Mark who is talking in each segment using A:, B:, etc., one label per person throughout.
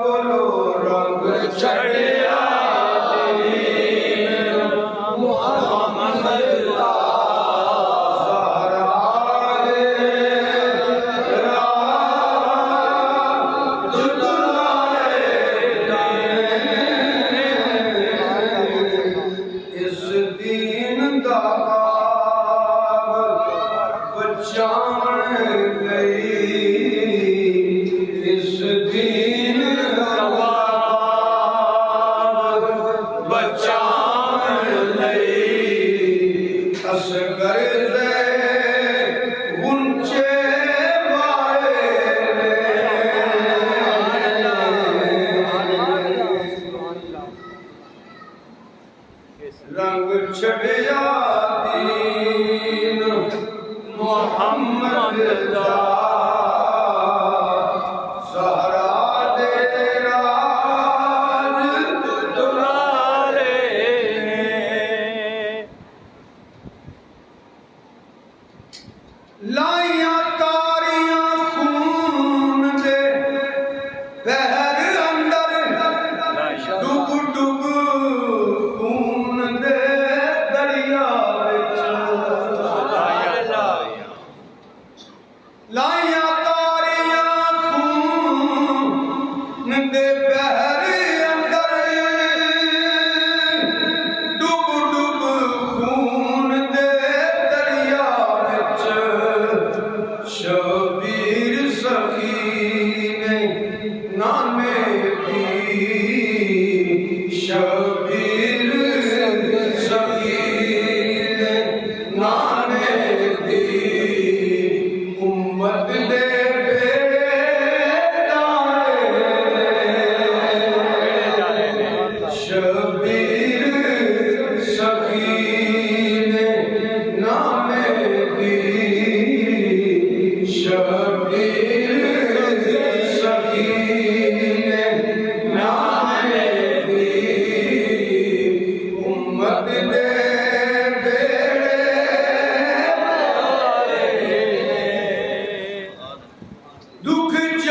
A: بولو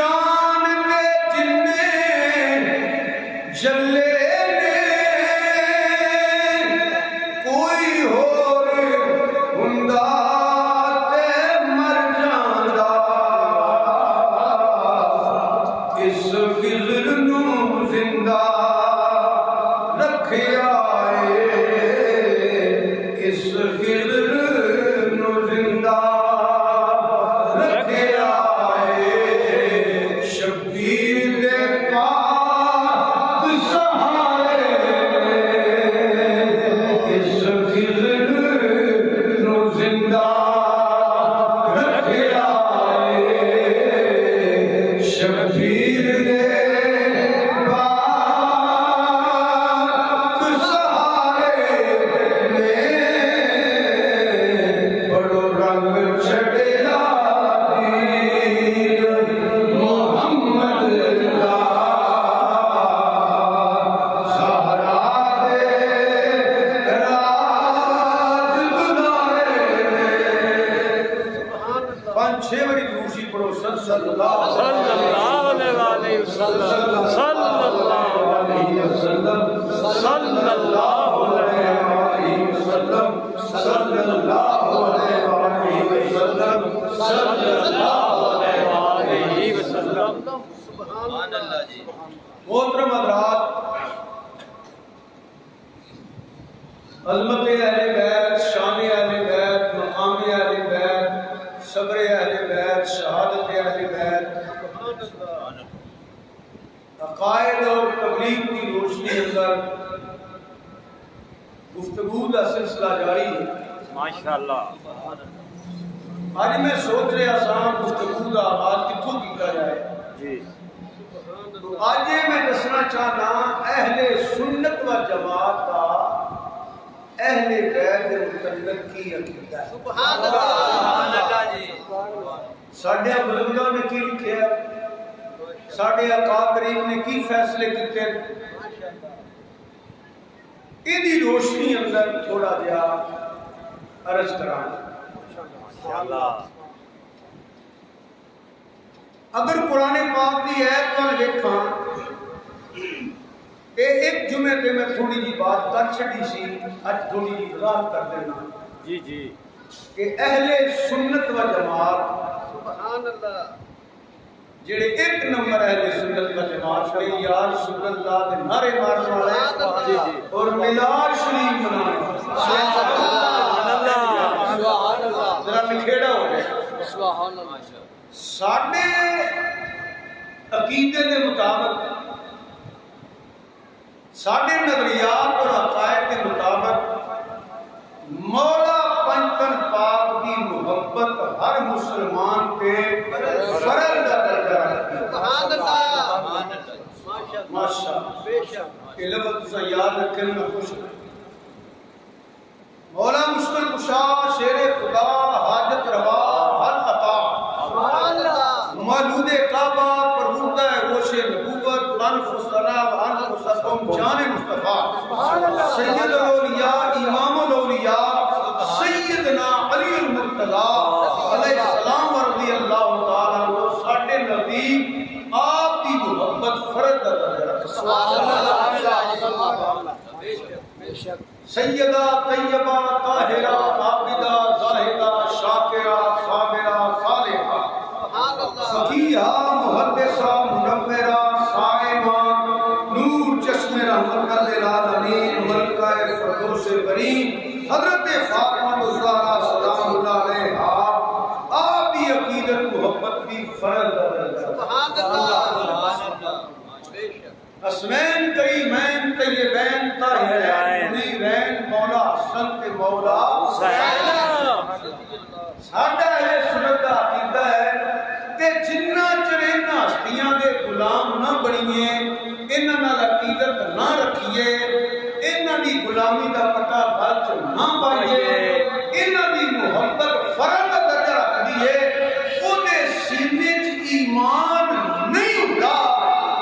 A: جان کے جنے جلے نے کوئی ہور ہندا تے مر جاندا اس خضر نو زندہ رکھیا اے اس خضر نو زندہ رکھیا اے شبیر دے پاک سہارے اس خضر نو زندہ رکھیا اے شبیر دے محترم حضرات، عظمت اہل بیت، شان اہل بیت، مقام اہل بیت، صبر اہل بیت، شہادت اہل بیت، عقائد اور تبلیغ کی روشنی اندر گفتگو کا سلسلہ جاری ہے
B: ماشاءاللہ۔
A: آج میں سوچ رہا سا گفتگو کا آغاز کتوں کیا جائے
B: جی
A: تو آج میں دسنا چاہنا اہل سنت و جماعت کا اہل بیت کے متعلق کی عقیدہ ہے۔
B: سبحان اللہ جی۔
A: ساڈے بزرگوں نے کی لکھا، ساڈے اکابرین نے کی فیصلے کیتے، ایدی روشنی اندر تھوڑا جہا عرض کرانا۔
B: ماشاءاللہ۔
A: اگر قرآن پاک کی آیت پر دیکھاں کہ ایک جمعے پہ میں تھوڑی جی بات کر چھڑی سی، آج تھوڑی جی وضاحت کر دینا
B: جی جی
A: کہ اہل سنت و جماعت
B: سبحان اللہ
A: جڑے ایک نمبر اہل سنت و جماعت نے یا رسول اللہ دے نعرے مارنے والے
B: جی جی
A: اور میلاد شریف منانے والے
B: سبحان اللہ
A: ذرا نکھیڑا ہو جائے۔
B: سبحان اللہ۔
A: ساڈے عقیدے کے مطابق، ساڈے نظریات اور عقائد کے مطابق مولا پنجتن پاک کی محبت ہر مسلمان پہ فرض کا درجہ رکھتی ہے۔
B: سبحان اللہ
A: ماشاءاللہ۔
B: بے شک۔
A: یہ لفظ تساں یاد رکھیں میں خوش ہوں۔ مولا مشکل کشا، شیر خدا، حاجت روا، ہر عطا،
B: سبحان اللہ۔
A: مولود کعبہ، پروردہ گوش نبوت، انف الصلاح و انف الصدقم، جان مصطفیٰ، سید الاولیاء، امام الاولیاء، سیدنا علی المرتضیٰ علیہ السلام رضی اللہ تعالیٰ عنہ، ساڈے نزدیک آپ کی محبت فرض درجہ رکھتا ہے۔ سیدہ طیبہ طاہرہ عابدہ زاہدہ شاکرہ صابرہ صالحہ فقیہہ محدثہ منورہ صائمہ نور چشم رحمت للعالمین ملکہ فردوس برین حضرت فاطمہ الزہرا سلام اللہ علیہا، آپ کی عقیدت محبت کی فرض درجہ۔
B: سبحان اللہ۔
A: اسمین کریمین طیبین طاہرین منیرین مولا حسن تے مولا حسین۔ ساڈا اہل سنت دا عقیدہ ہے کہ جنہ چر انہاں ہستیاں دے غلام نہ بنیے، انہاں نال عقیدت نہ رکھیے، انہاں دی غلامی دا پتہ گھر چ نہ پائیے، انہاں دی محبت فرض دا درجہ رکھ دیے، اونے سینے چ ایمان نہیں ہوندا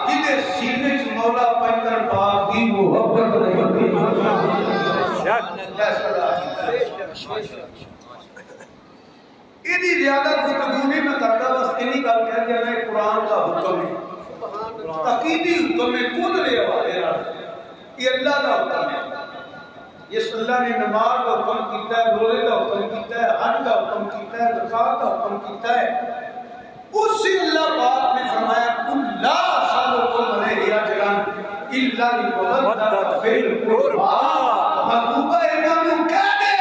A: جدے سینے چ مولا پنجتن پاک دی محبت نہیں ہوندی۔ یہ زیادہ گفتگو نہیں میں کرتا، بس انہی گل کہہ دیا میں قرآن کا حکم ہے، عقیدی حکم ہے، خود لے حوالے یہ اللہ کا حکم ہے۔ اس اللہ نے نماز کا حکم کیتا ہے، روزے کا حکم کیتا ہے، حج کا حکم کیتا ہے، زکات کا حکم کیتا ہے، اسی اللہ پاک نے فرمایا قل لا اسألکم علیہ اجرا الا المودۃ فی القربى، محبوبہ انہاں نوں کہہ دے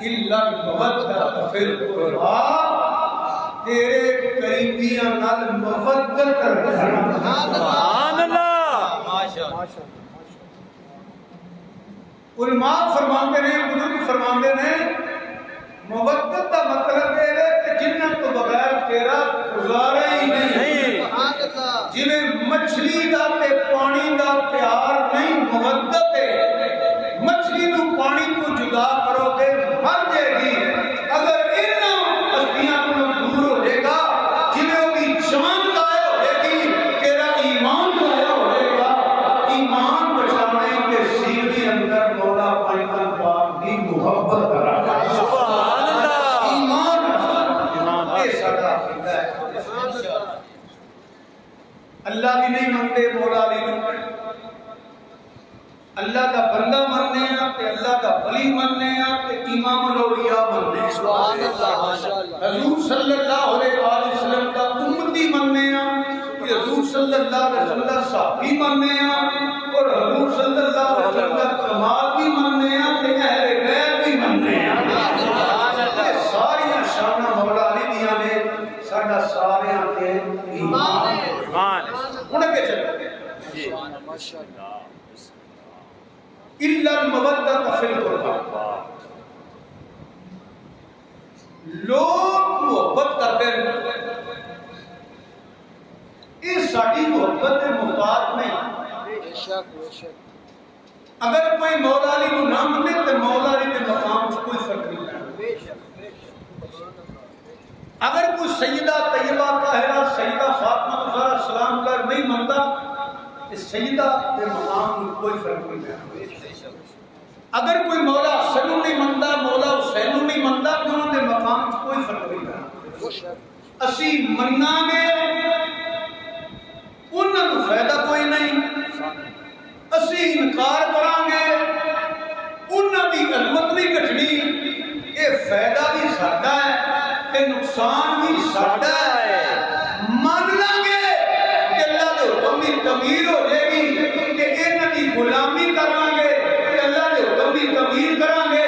A: الا المودۃ فی القربى، تیرے قریبیاں نال محبت کرنا۔
B: سبحان اللہ، ماشاءاللہ۔
A: علماء فرماندے نے، بزرگ فرماندے نے محبت کا مطلب یہ ہے کہ جنت تو بغیر تیرا گزارا ہی نہیں، جویں مچھلی دا تے پانی دا پیار نہیں محبت ہے، مچھلی نو پانی تو جدا کرو گے مر جائے گی، اگر انہاں ہستیاں تو دور ہو جائے گا، جویں وہ بھی جان ضائع ہو جائے گی، تیرا ایمان ضائع ہو جائے گا۔ ایمان بچانے کے سینے اندر مولا پاک پاک کی محبت کرا اللہ بھی نہیں منتے، مولا بھی نہیں، اللہ کا بندہ مننے ہیں تے اللہ کا ولی مننے ہیں تے امام الاولیاء مننے ہیں، حضور صلی اللہ علیہ وآلہ وسلم کا امتی مننے ہیں، حضور صلی اللہ علیہ وسلم کا صحابی مننے ہیں، اور حضور صلی اللہ علیہ وسلم کا کمال بھی مننے ہیں تے اہل بیت بھی مننے ہیں۔ ساری شانہ مولا علی دیاں نے ساڈا سارے تے ایمان انہیں کے چلے الا المودۃ فی القربى، لوگ محبت کرتے ہیں، یہ ساری محبت کے محتاج نہیں۔ اگر کوئی مولا علی کو نہ منے تو مولا علی کے مقام سے کوئی فرق نہیں پڑتا۔ اگر کوئی سیدہ طیبہ طاہرہ سیدہ فاطمہ زہرا سلام کر نہیں منتا، اس سیدہ کے مقام میں کوئی فرق نہیں پڑتا۔ اگر کوئی مولا حسن نہیں منتا، مولا حسین نہیں منتا، انہوں نے مقام سے کوئی فرق نہیں پڑتا۔ اسی مننا گے انہوں نے فائدہ کوئی نہیں، اسی انکار کریں گے انہوں کی عظمت نہیں گھٹنی، یہ فائدہ بھی ساڈا ہے کہ نقصان بھی ساڈا ہے۔ مان لیں گے کہ اللہ کے حکم کی تعمیر ہو جائے گی، کہ انہوں کی غلامی کریں گے کہ اللہ کے حکم کی تعمیر کریں گے،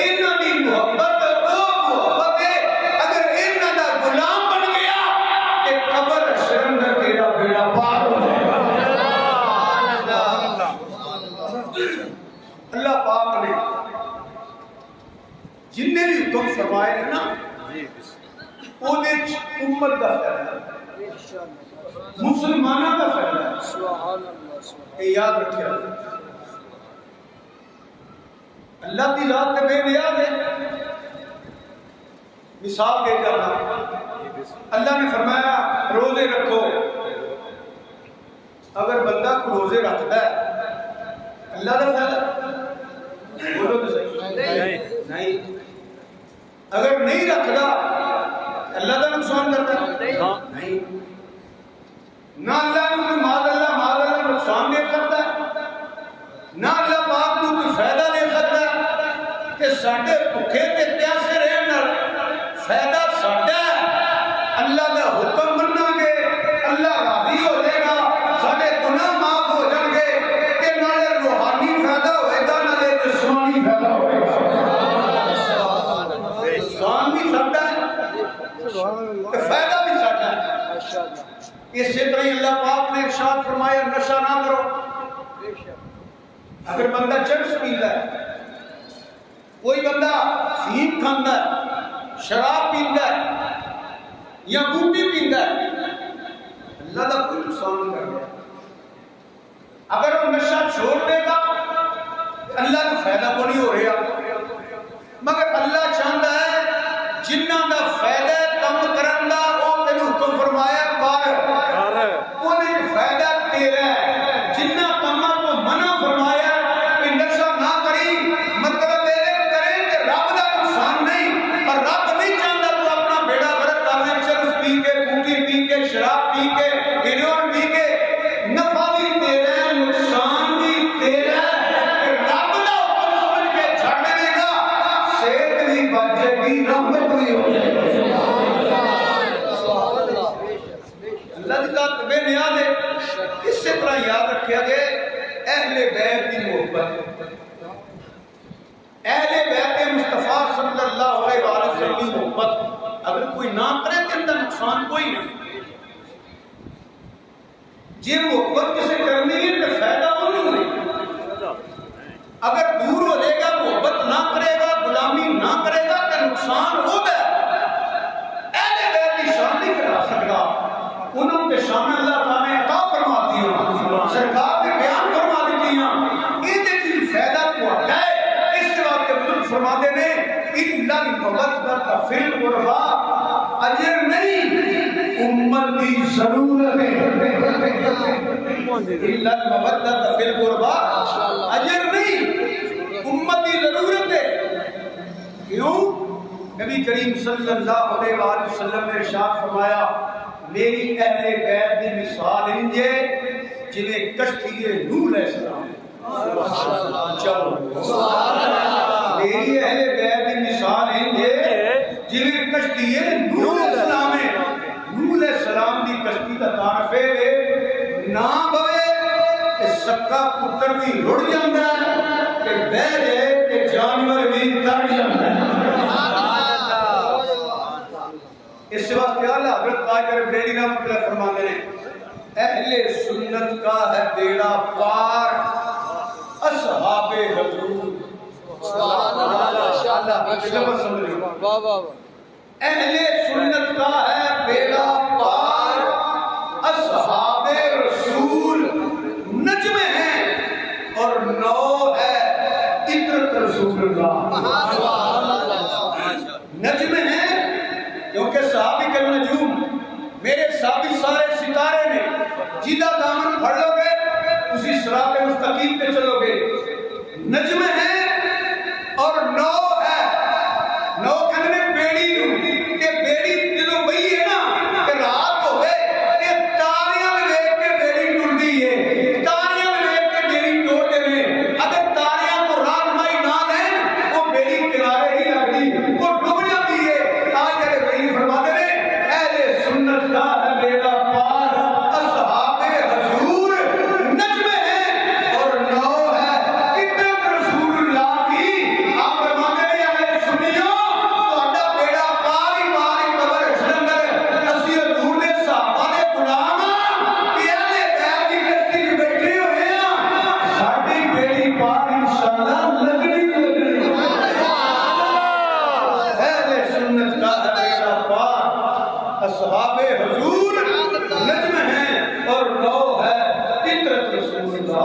A: انہوں کی محبت وہ محبت ہے اگر انہوں کا غلام بن گیا کہ قبر شرمندر تیرا بیڑا پار ہو جائے گا۔ اللہ پاک نے جننے بھی حکم فرمائے نا وہ امت کا فائدہ، مسلمانوں کا فائدہ، یہ یاد رکھے۔ اللہ کی ذات کے بے نیاز ہے۔ مثال دے جانا، اللہ نے فرمایا روزے رکھو، اگر بندہ کو روزے رکھتا ہے اللہ کا فائدہ بولو تو صحیح نہیں، اگر نہیں رکھتا اللہ کا نقصان کرتا نہیں، نہ اللہ کو کوئی مال اللہ نقصان دے سکتا ہے، نہ اللہ پاک کو کوئی فائدہ دے سکتا ہے، کہ ساڈے بھوکے تے پیاسے رہن فائدہ ساڈا ہے۔ اللہ کا حکم مننا گے اللہ راضی ہو جائے گا، ساڈے گناہ معاف ہو جان گے، کہ نالے روحانی فائدہ ہوئے گا نالے جسمانی فائدہ ہوئے گا۔ نقصان بھی ساڈا ہے کہ فائدہ بھی ساڈا ہے۔ اسی طرح اللہ پاک نے ارشاد فرمایا نشہ نہ کرو۔ اگر بندہ چرس پیندا ہے، کوئی بندہ فیم کھاندا ہے، شراب پیندا ہے یا بوٹی پیندا ہے، اللہ کا کوئی نقصان نہیں کر رہا۔ اگر وہ نشہ چھوڑ دے گا اللہ کو فائدہ کو نہیں ہو رہا، مگر اللہ چاہتا ہے جنہ کا فائدہ کم کرن دا وہ تینوں حکم فرمایا کر، انہیں فائدہ تیرا ہے۔ جنہ کما کو منع فرمایا کہ نشہ نہ کری، مطلب یہ کرے کہ رب کا نقصان نہیں، بھی کے انہوں بھی کے نفع بھی تیرا ہے نقصان بھی تیرا ہے رب دا حکم سمجھ کے چھڑ دے گا صحت بھی بچ جائے گی رحمت بھی ہو جائے گی لذت بے نیاز ہے اسی طرح یاد رکھیا گئے اہل بیت کی محبت اہل بیت مصطفیٰ صلی اللہ علیہ وسلم کی محبت اگر کوئی نہ کرے تو اندر نقصان کوئی نہیں جی محبت کسے کرنی ہے تو فائدہ انہوں نہیں اگر دور ہو جائے گا محبت نہ کرے گا غلامی نہ کرے گا تو نقصان ہوگا اہل بیت کی شان نہیں کرا سکتا انہوں کے شان اللہ تعالیٰ نے عطا فرما دیا سرکار نے بیان فرما دیتی ہیں یہ چیز فائدہ کو ہٹائے اس کے بعد کے بزرگ فرما دے نے اِلَّا الْمَوَدَّةَ فِي الْقُرْبَى اجر نہیں امت کی ضرورت ہے اِلَّا الْمَوَدَّةَ فِي الْقُرْبَى اجر نہیں امت کی ضرورت ہے کیوں نبی کریم صلی اللہ علیہ وآلہ وسلم نے ارشاد فرمایا میری اہل بیت کی مثال انجے جنہیں کشتی نوح علیہ السلام میری اہل بیت کی مثال انجے جنہیں کشتی نوح علیہ السلام ہے نوح علیہ السلام کی کشتی کا تعارف ہے نہ بوے کہ سکا پتر بھی رڑ جاندہ ہے کہ بہ جائے کہ جانور بھی تر جاندہ ہے اس سے وقت کیا اللہ حضرت تاجر بریلی رحمت اللہ فرمانے نے اہل سنت کا ہے بیڑا پار اصحاب حضور اہل سنت کا ہے بیڑا پار اصحاب رسول نجم ہیں اور نو ہے عطرت رسول اللہ نجم ہیں کیونکہ صحابی کے نجوم میرے صحابی سارے ستارے نے جیدہ دامن پھڑ لو گے اسی صراط مستقیم پہ چلو گے نجم ہے اور نو ہے نو کہنے بیڑی نو کہ بیڑی جدو بئی ہے نا کہ رات ہو گئے کہ تاریاں لے کے بیڑی ٹر دی ہے تاریاں لے کے بیڑی ٹوڑ دے رہے اگر تاریاں کو رہنمائی نہ دیں وہ بیڑی کنارے ہی لگ دی وہ ڈوب جاتی ہے فرما دے اہل سنت کا ہے بیڑا پار اصحاب حضور نجم ہے اور نو ہے عطرت رسول اللہ کی آپ فرما دے اہل سنیوں تہاڈا بیڑا پار ہی قبر سلندر اسی حضور دے صحابہ دے غلام کہ اہل بیت کی کشتی وچ بیٹھے ہوئے ہیں ساڈی بیڑی پار انشاءاللہ لگنی اہل سنت کا اصحاب حضور نجم ہیں اور نو ہے عطرت رسول اللہ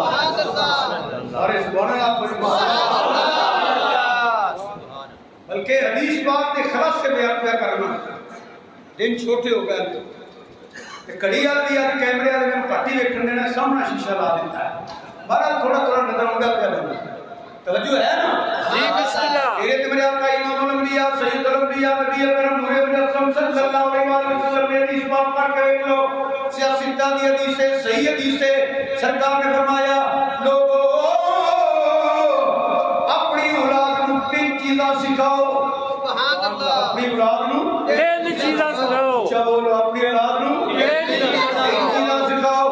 A: اور اس بڑا بلکہ حدیث پاک نے خلاص سے بیان کیا کرنا دن چھوٹے ہو گئے کہ کڑی آتی ہے کیمرے والے میں پٹی ویکھن دینا سامنا شیشہ لا دیتا ہے بہرحال تھوڑا تھوڑا نظر آؤں پہ بننا توجہ ہے نا
B: جی بسم اللہ
A: تیرے تمہارے آقا امام الانبیاء سید الانبیاء نبی اکرم نور اکرم صلی اللہ علیہ وسلم نے حدیث پاک پڑھ کر ایک لوگ سیاستہ دی حدیث ہے صحیح حدیث ہے سرکار نے فرمایا لوگو اپنی اولاد کو تین چیزاں سکھاؤ اپنی اولاد کو
B: تین چیزاں سکھاؤ
A: چلو اپنی اولاد کو تین چیزاں سکھاؤ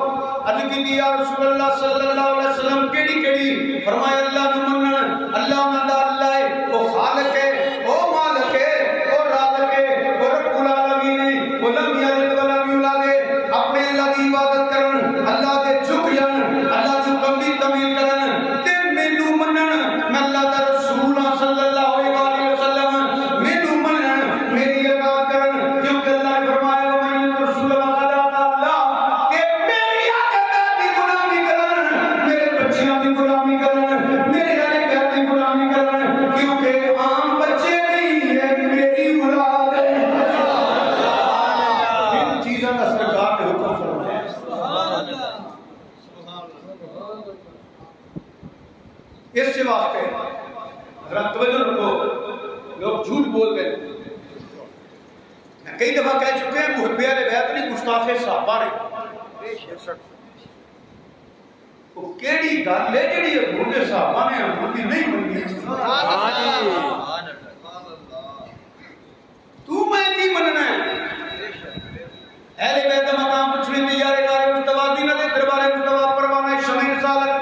A: عرض کی یا رسول اللہ صلی اللہ علیہ وسلم کیڑی کیڑی فرمایا اللہ نو منن اللہ نال اللہ ہے وہ خالق ہے وہ مالک ہے وہ رازق ہے وہ رب العالمین وہ لم یلد ولم یولد اپنے اللہ کی عبادت کرن اللہ کے جھک جان اللہ جو کمی تمیل کرن تے مینوں منن میں اللہ دا رسول صلی اللہ علیہ وسلم مینوں منن میری اطاعت کرن کیونکہ اللہ نے فرمایا میں رسول اللہ کہ میری عبادت کی غلامی کرن میرے بچیاں کی غلامی کرن میرے والے گھر کی غلامی کرن کیونکہ عام بچے نہیں ہے میری اولاد ہے ان چیزوں کا سرکار نے حکم فرمایا اس سے واسطے حضرت توجہ رکھو لوگ جھوٹ بول گئے کئی دفعہ کہہ چکے ہیں محبی اہل بیت نہیں گستاخ صحابہ صحابہ نے وہ کیڑی گل ہے جڑی حضور دے صحابہ نے حضور دی نہیں منی تو میں نہیں مننا ہے اہل بیت کا مقام پوچھنے میں یار غار مصطفی دینا دے دربار مصطفی پروانہ شمع رسالت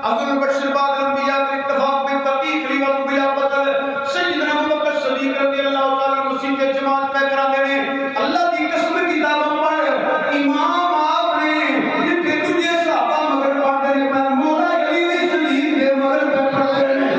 A: عبد البشر بعد الانبیاء کے اتفاق میں تحقیق لی وقت بلا بدل سیدنا ابوبکر صدیق رضی اللہ تعالی عنہ کے جماعت پہ کرا دینے اللہ دی قسم کتابوں پر امام آپ نے جتنے تجھے صحابہ مگر پڑھتے ہیں پر مولا علی بھی صدیق دے مگر پڑھتے ہیں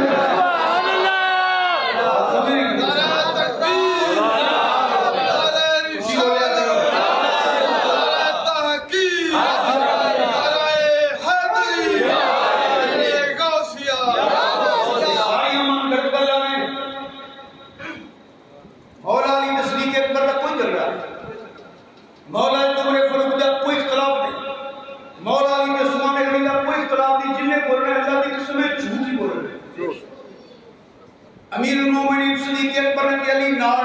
A: سبحان اللہ مولا عمر فاروق کا کوئی اختلاف نہیں مولا علی عثمان غنی کا کوئی اختلاف نہیں جن نے بول رہے ہیں اللہ کی قسم ہے جھوٹ ہی بول رہے ہیں امیر المومنین صدیق اکبر نے علی نار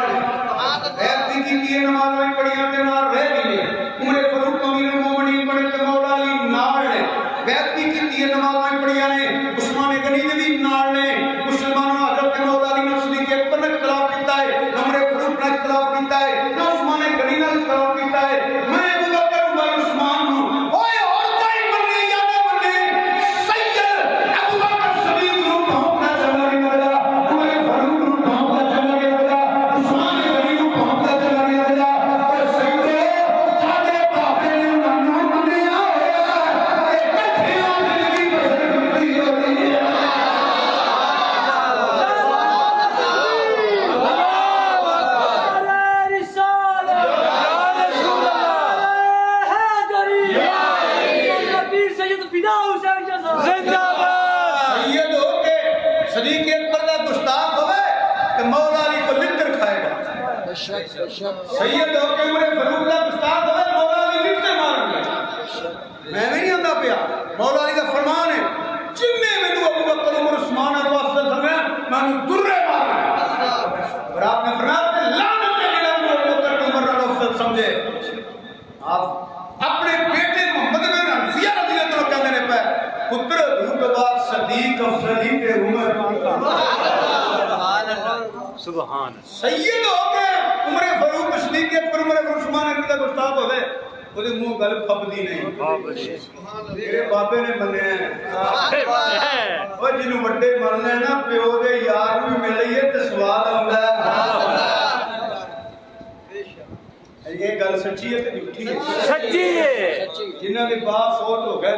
A: بیعت بھی کی نماز میں پڑھی تے نار رہ گئی عمر فاروق امیر المومنین پڑھے تے مولا علی نار نے بیعت بھی کی نماز میں پڑھی نے عثمان غنی نے بھی نار نے مسلمانوں حضرت مولا علی صدیق اکبر نے اختلاف کیتا ہے عمر فاروق نے اختلاف کیتا ہے عثمان غنی نے اختلاف کیتا ہے میں ابو بکر عمر عثمان ہوں اوئے اور کوئی بننے یا نہ بننے سید ابو بکر صدیق کو پہنچنا چاہنے والا عمر فاروق کو پہنچنا چاہنے والا عثمان غنی کو پہنچنا چاہنے والا اور سید ساڈے باپے نے منو منیا ہویا اے کٹھیاں زندگی بسر کرتی ہوئی ہے صدیق اکبر کا گستاخ ہوئے کہ مولا علی کو لٹر کھائے گا سید ہو کے عمر فاروق کا گستاخ ہوئے مولا علی لٹر مارن گے میں نہیں آندا پیا مولا علی کا فرمان ہے جن نے مینوں ابو بکر عمر عثمان اور واسطہ سمجھا میں درے مارنا اور آپ نے فرمایا کہ لعنت ہے جنہاں کو ابو بکر عمر اور واسطہ سمجھے آپ اپنے بیٹے محمد بن حنفیہ رضی اللہ عنہ کہنے پہ پتر حضور کے بعد صدیق افضلی کے عمر
B: سبحان
A: سید ہو گئے عمر فاروق صدیق اکبر عمر عثمان غنی کا گستاخ ہوئے وہ منہ گل پھبدی نہیں میرے بابے نے بنے ہیں وہ جنوں وڈے مننے نا پیو دے یار بھی ملئیے تے سواد آندا ہے یہ گل سچی ہے تے جھوٹی ہے
B: سچی ہے
A: جنہاں دے باپ فوت ہو گئے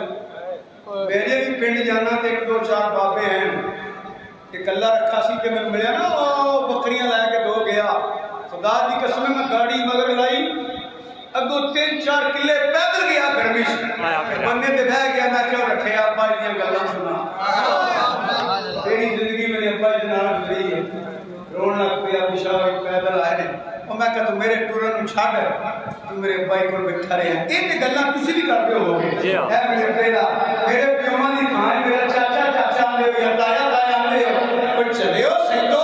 A: میرے بھی پنڈ جانا تے ایک دو چار بابے ہیں کہ کلہ رکھا سی کہ میں ملیا نا بکریاں لے کے دو گیا خدا دی قسم میں گاڑی مگر لائی اگو 3-4 کلے پیدل گیا گرمی سے بننے تے بہ گیا میں کیوں رکھے ابا دی گلاں سنا تیری زندگی میں ابا دی نال گزری ہے رونا پیا پیشاب پیدل آئے نے اور میں کہتا میرے ٹورن نو چھڈ تو میرے بھائی کول بیٹھا رہے ہیں یہ گلاں تسی بھی کرتے ہو گے اے میرے پیرا میرے پیوماں دی کھان میرا چاچا چاچا آندے ہو یا تایا تایا آندے ہو پر چلے ہو سیدو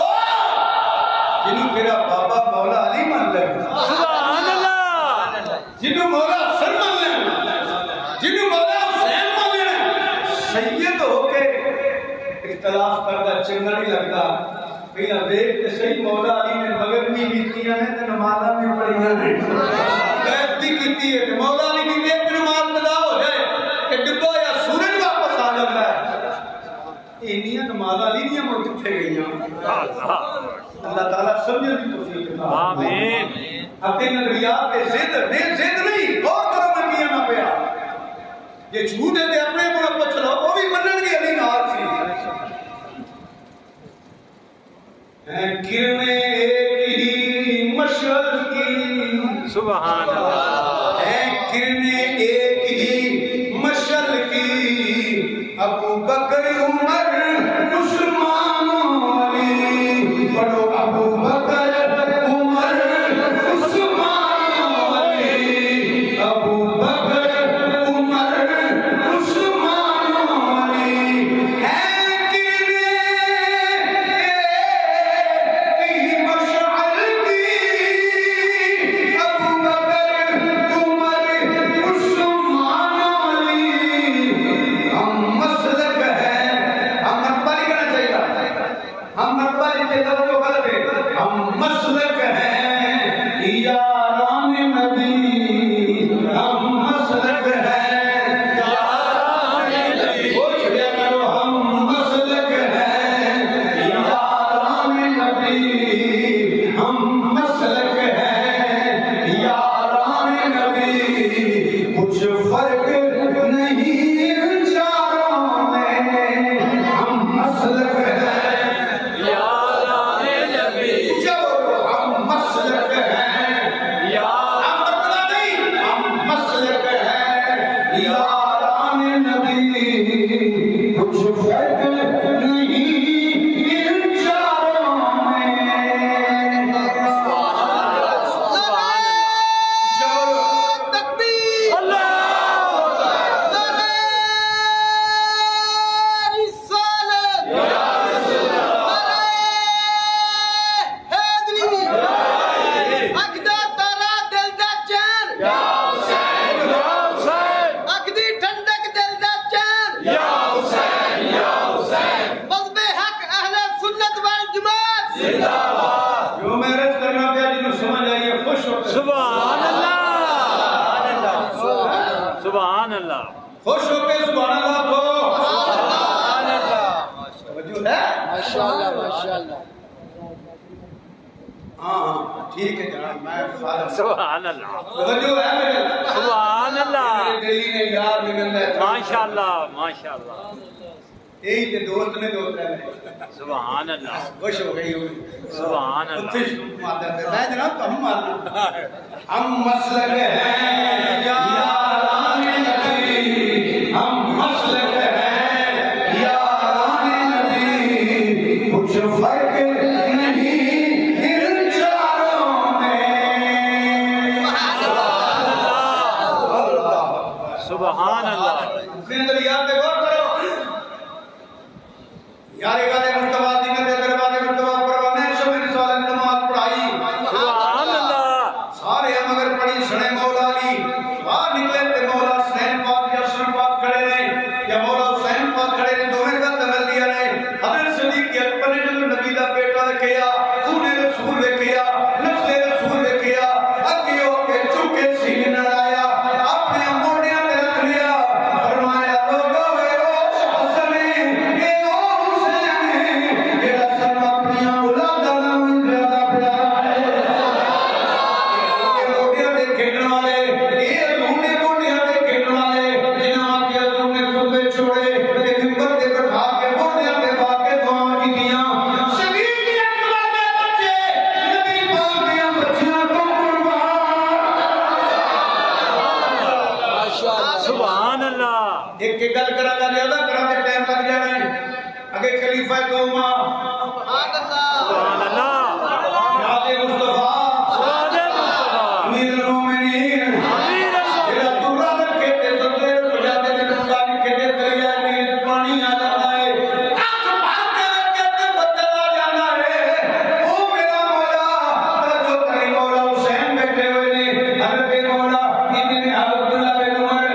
A: جنوں میرا بابا مولا علی مان لے
B: سبحان اللہ
A: جنوں مولا حسن مان لے جنوں مولا حسین مان لے سید ہو کے اختلاف کردا چنگا نہیں لگدا پہلا دیکھ تے صحیح مولا علی نے مگر بھی کیتیاں نے تے نمازاں بھی پڑھیاں نے بیعت بھی کیتی ہے تے مولا علی کی ایک نماز قضا ہو جائے کہ ڈبا یا سورج واپس آ جاتا ہے انیاں نمازاں علی دیاں مڑ کتے گئیاں اللہ تعالیٰ سمجھنے کی توفیق عطا
B: آمین
A: اپنے نظریات پہ زد نہیں اور کرو میں کیا نہ پیا یہ جھوٹ ہے تے اپنے کو نہ پچھلو وہ بھی منن گے علی نال سی کرنے ایک ہی مشعل کی
B: سبحان اللہ
A: کرنے ایک ہی مشعل کی ابو بکر عمر عثمان علی پڑھو ابو بکر عمر عثمان علی ابو بکر عمر عثمان
B: سبحان اللہ
A: خوش ہو کے سبحان اللہ کو
B: سبحان اللہ
A: توجہ ہے
C: ماشاءاللہ ماشاءاللہ
A: ہاں ٹھیک ہے جناب میں فارغ
B: سبحان اللہ
A: توجہ ہے میرے
B: سبحان اللہ
A: میرے دلی نے یار نکلنا ہے
B: ماشاءاللہ ماشاءاللہ
A: یہی تے دوست نے دوست ہے
B: سبحان اللہ
A: خوش ہو گئی ہوگی
B: سبحان
A: اتنے
B: اللہ
A: مادہ پہ میں جناب تو ہم مارنا ہم مسلک ہیں یاران نبی ہم مسلک ہیں یاران نبی کچھ فرق نہیں ان چاروں میں
B: سبحان اللہ
A: اپنے اندر یاد پہ غور کرو یار ایک آدھے مرتبہ دیگر دے دربارے مرتبہ پروانے شب انسوال نماز پڑھائی
B: سبحان اللہ
A: سارے ہم اگر پڑھی سنے مولا علی باہر نکلے تے مولا حسین پاک یا حسن پاک کھڑے رہے یا مولا حسین پاک کھڑے رہے دوہیں کا تمل دیا رہے حضرت صدیق کے اکبر نے جو نبی دا بیٹا رکھیا خون رسول رکھیا نفس رسول رکھیا اگیو کے چکے سینے نہ آیا اپنے موڑیاں تے رکھ لیا فرمایا لوگو اے او حسن اے او حسین جڑا سب اپنی اولاداں نال زیادہ پیار ہے موڑیاں دے کھیڈن والے اے رونے موڑیاں دے کھیڈن والے جناب کے حضور نے خطبے چھوڑے تے منبر تے بٹھا کے موڑیاں تے با کے دعاواں کیتیاں صدیق اکبر دے بچے نبی پاک دیاں بچیاں تو قربان
C: ماشاءاللہ
B: سبحان اللہ
A: ایک ایک گل کرا گا زیادہ کرا کے ٹائم لگ جانا ہے اگے خلیفہ دوما
B: سبحان اللہ
A: راز مصطفیٰ
B: سبحان اللہ
A: امیر المومنین
B: امیر اللہ
A: جڑا دورا رکھے تے سدے بجاتے تے نقصان کے تے دریا نیل پانی آ جاتا ہے اکھ بھر کے رکھے تے بدل آ جانا ہے او میرا مولا جو کری مولا حسین بیٹھے ہوئے نے حضرت مولا ابن عبداللہ بن عمر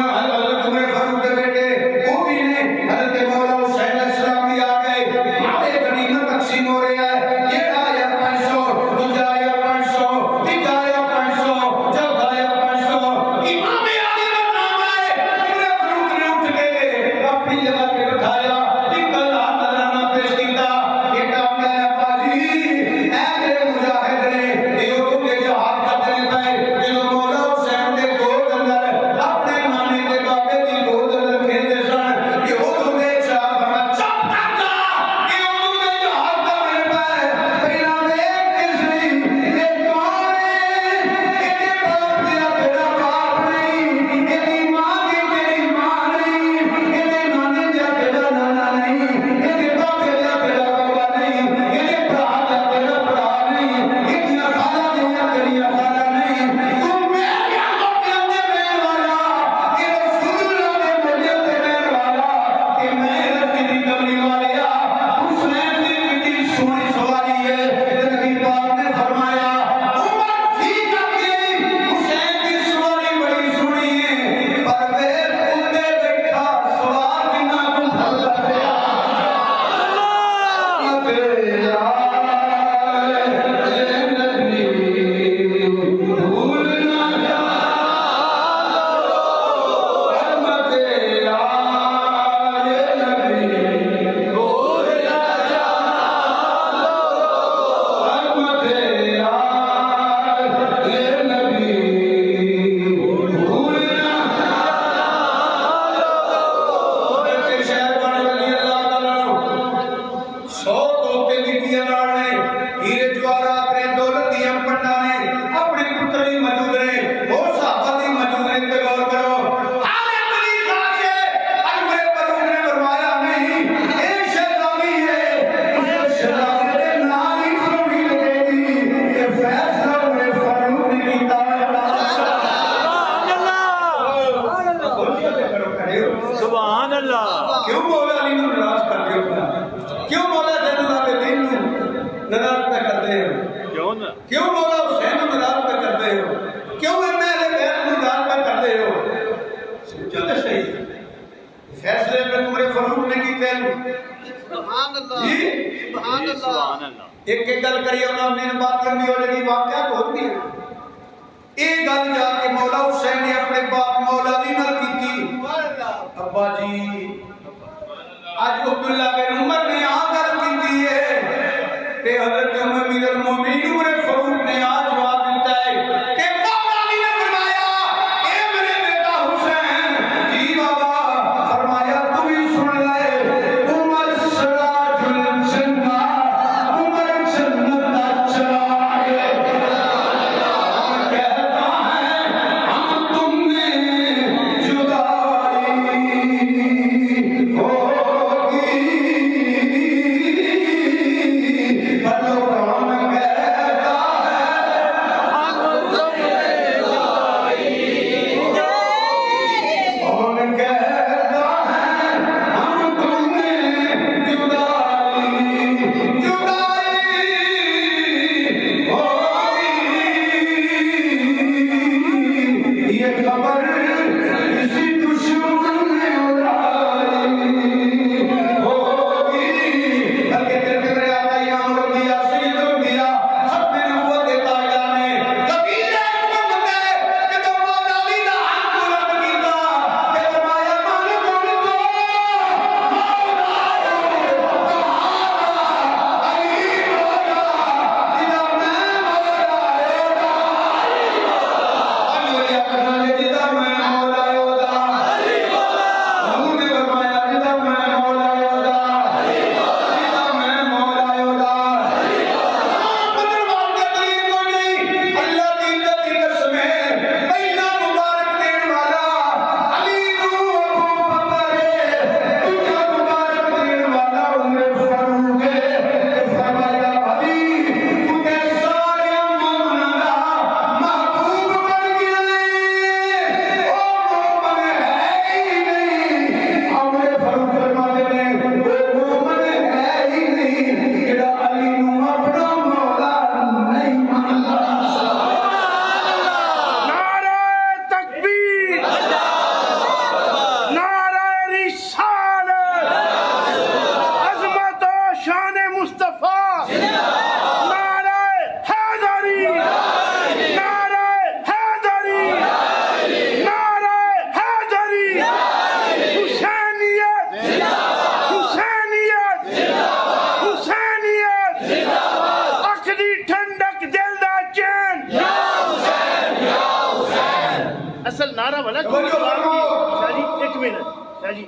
A: حضرت عمر فاروق کے بیٹے وہ بھی نے حضرت مولا حسین علیہ السلام بھی آ گئے آدھے غنیمت تقسیم ہو رہا ہے یہ آیا 500 دوجا آیا 500 تیجا آیا 500 چوتھا آیا 500 امام علی کا نام ہے عمر فاروق نے اٹھ کے اپنی جگہ پہ بٹھایا ایک ہاتھ نذرانہ پیش کیتا بیٹا میں باجی اے میرے مجاہد نے یہ تجھے جہاد کرنے پے جو مولا حسین دے گود اندر اپنے نانے دے بابے دی گود رکھے دے سن یہ او دے چاہ بڑا چپ کر جا یہ او دے جہاد کرنے پے پہلا دیکھ کس نہیں یہ کون ہے یہ باپ دیا تیرا باپ نہیں یہ ماں کی تیری ماں نہیں یہ نانے دیا تیرا نانا نہیں یہ باپ دیا تیرا بابا نہیں یہ بھرا دیا تیرا بھرا نہیں یہ خالہ دیا تیری خالہ نہیں تم میرے آنکھوں کے اندر رہنے والا یہ رسول اللہ کے مجھے پہ رہنے والا کہ میں تیری کملی والیا حسین دی کتنی سونی سواری ہے نبی پاک نے فرمایا عمر ٹھیک ہے حسین کی سواری بڑی سونی ہے پر میرے کتے بیٹھا سوار کنا کو بھلا دیا
B: سبحان اللہ
A: کیوں مولا علی نو ناراض کر دے کیوں مولا زین العابدین نو ناراض پہ کرتے ہو
B: کیوں نہ
A: کیوں مولا حسین نو ناراض پہ کرتے ہو کیوں اہل بیت نو ناراض پہ کرتے ہو سوچو تو صحیح فیصلے میں عمر فاروق نے کیتے ہیں
C: سبحان اللہ
A: جی
C: سبحان اللہ
B: سبحان اللہ
A: ایک ایک گل کریے انہوں نے بات کرنی ہو جائے گی واقعات ہوتی ہے ایک گل جا کے مولا حسین نے اپنے باپ مولا علی نال یہ خبر کسی دشمن نے اڑائی ہوگی بلکہ دل کے دریا کا امام الانبیاء سید الانبیاء ختم نبوت دیتا جانے قبیلہ امت میں جب مولا علی دا حق بلند کیتا کہ فرمایا مالک ان کو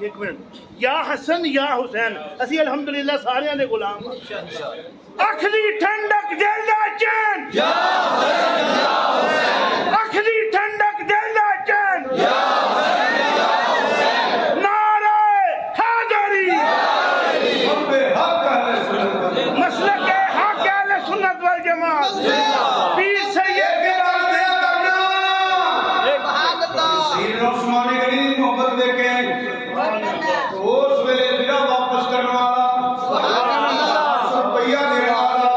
D: ایک منٹ یا حسن یا حسین اسی الحمدللہ سارے دے غلام اکھ دی ٹھنڈک دل دا چین یا حسین یا حسین اکھ دی ٹھنڈک دل دا چین یا حسین یا حسین نعرہ حیدری مسلک حق اہل سنت والجماعت پیر سید
A: سید عثمان غنی محبت دے کے اس ویلے بلا واپس کرنے والا روپیہ دینے والا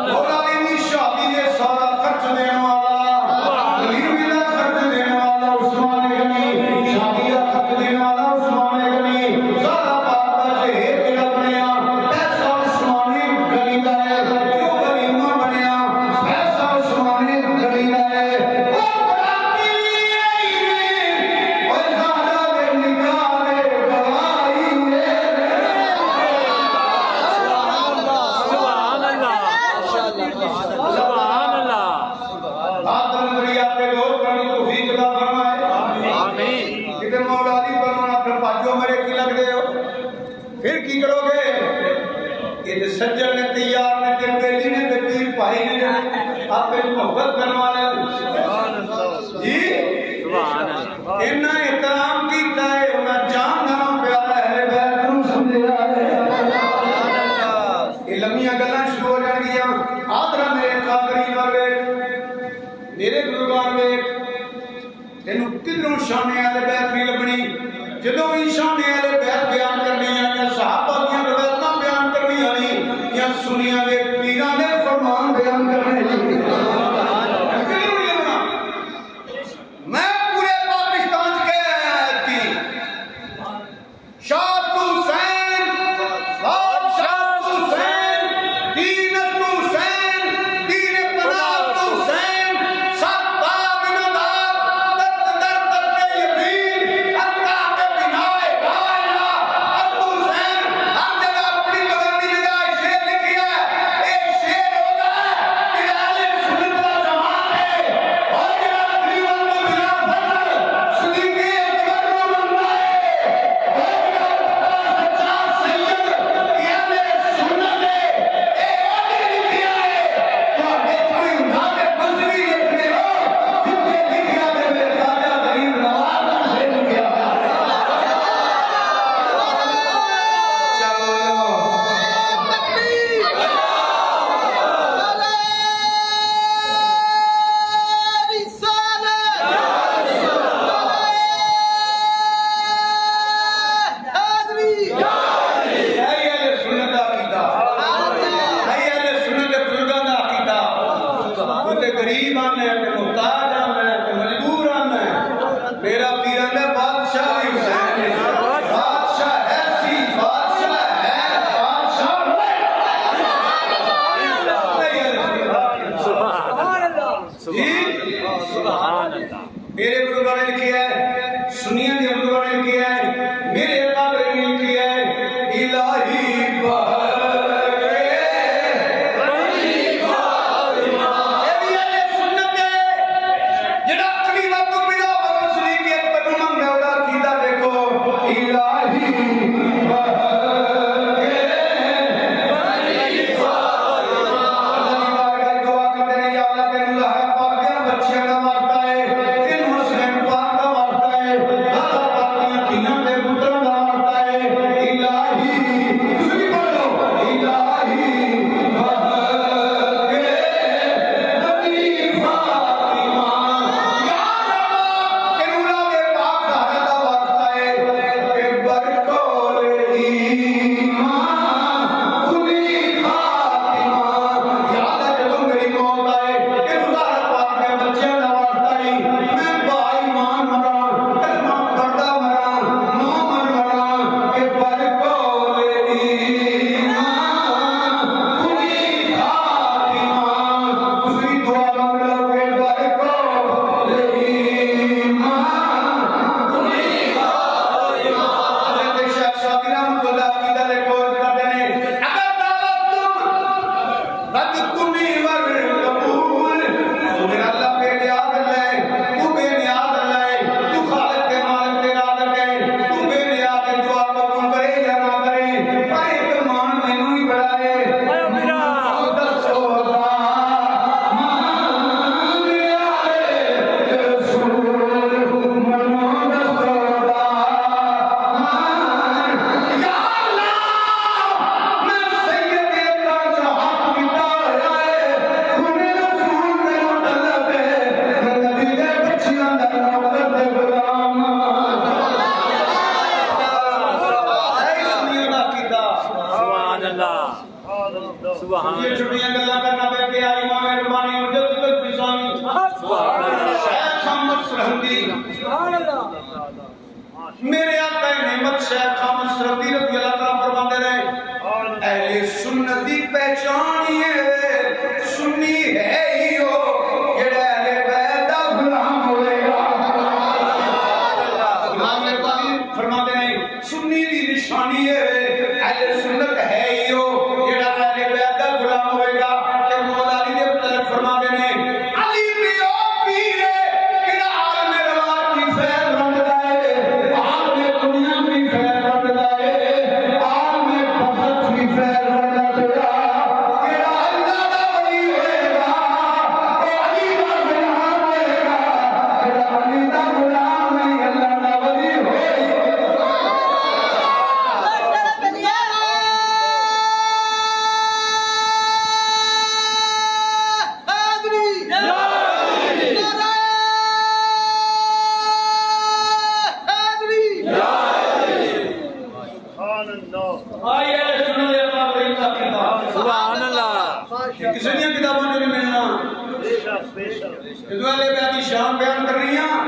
A: مولا علی دی شادی دے سارا خرچ دینے والا غریبی دا خرچ دینے والا عثمان غنی شادی دا خرچ دینے والا عثمان غنی سارا پاک دا شہید جڑا بنیا ایسا عثمان غنی دا ہے جو غنیمہ بنیا ایسا عثمان غنی دا ہے سجن نے تیار نے تے بیلی نے تے پیر بھائی نے آپ پہ محبت کروا لے جی اتنا احترام کیتا ہے انہاں جان نام پیارا ہے بیت نوں سمجھا ہے یہ لمبیاں گلاں شروع ہو جان گیاں آدرا میرے قادری والے میرے گلوگان ویکھ تینوں کدھروں شانے والے بیت نہیں لبنی جدوں بھی شانے والے بیت بیان کرنی یا صحابہ دیاں روایتاں بیان کرنی یا سنیا دے پیراں دے فرمان بیان کرنے میں پورے پاکستان کے آیت کی شاہ حسین شاہ حسین دین حسین دین پناہ حسین سب باب نظار درد درد کے یقین اللہ کے بنائے گائنا ابو حسین ہر جگہ اپنی بغیر دی جگہ شیر لکھی ہے بزرگوں نے لکھی ہے، سنیاں کے بزرگوں نے لکھی ہے، میرے اکابر نے لکھی ہے، الہی بہر یہ بھی ہے سنت ہے جڑا کبھی وقت پیدا ہو مسلم کے پرنام میں ادا کیتا دیکھو الہی یہ چھٹیاں گلا کرنا پہ کہ امام ربانی مجدد الفیضانی شیخ احمد سرہندی میرے آقا نعمت شیخ احمد سرہندی رضی اللہ تعالیٰ فرماتے رہے اہل سنت دی پہچان یہ سنی ہے ہی ہو جڑا اہل بیت دا غلام ہوئے گا امام ربانی فرماتے ہیں سنی دی نشانی ہے اہل سنت ہے ہی ہو جڑا اہل بیت دا غلام ہوئے گا کہ مولا علی دے متعلق فرماتے ہیں علی پیو پیر کہ عالم روات کی فیض بندا ہے عالم دنیا کی فیض بندا ہے عالم فقط کی فیض بندا ہے کہ اللہ دا ولی ہوئے گا کہ علی دا غلام ہوئے گا کہ علی دا غلام نہیں اللہ دا ولی ہوئے گا
B: سبحان اللہ
A: کسی دیا کتابوں جو نہیں ملنا ادوالے بیانی شان بیان کر رہی ہیں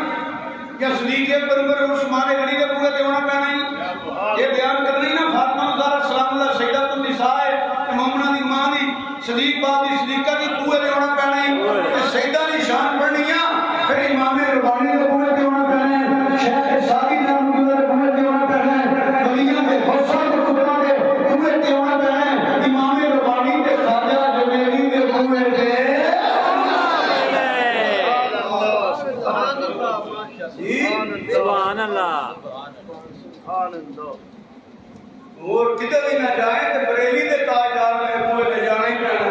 A: کہ صدیق اکبر عثمان غنی کے پورے دیونا پہنا ہی یہ بیان کر رہی نا فاطمہ زہرا سلام اللہ سیدہ النساء مومنہ دی ماں دی صدیق باب دی صدیقہ دی پورے دیونا پہنا ہی سیدہ دی شان پڑھنی ہے پھر امام ربانی کے پورے دیونا پہنا ہے شیخ ساقی نام کے پورے دیونا پہنا ہے ولیاں کے حسن کے پورے دیونا پہنا ہے امام ربانی کے خواجہ جمیلی کے پورے دے
B: سبحان اللہ
A: اور کدھر بھی نہ جائیں تو بریلی دے تاجدار میں پورے دے جانا ہی پہنا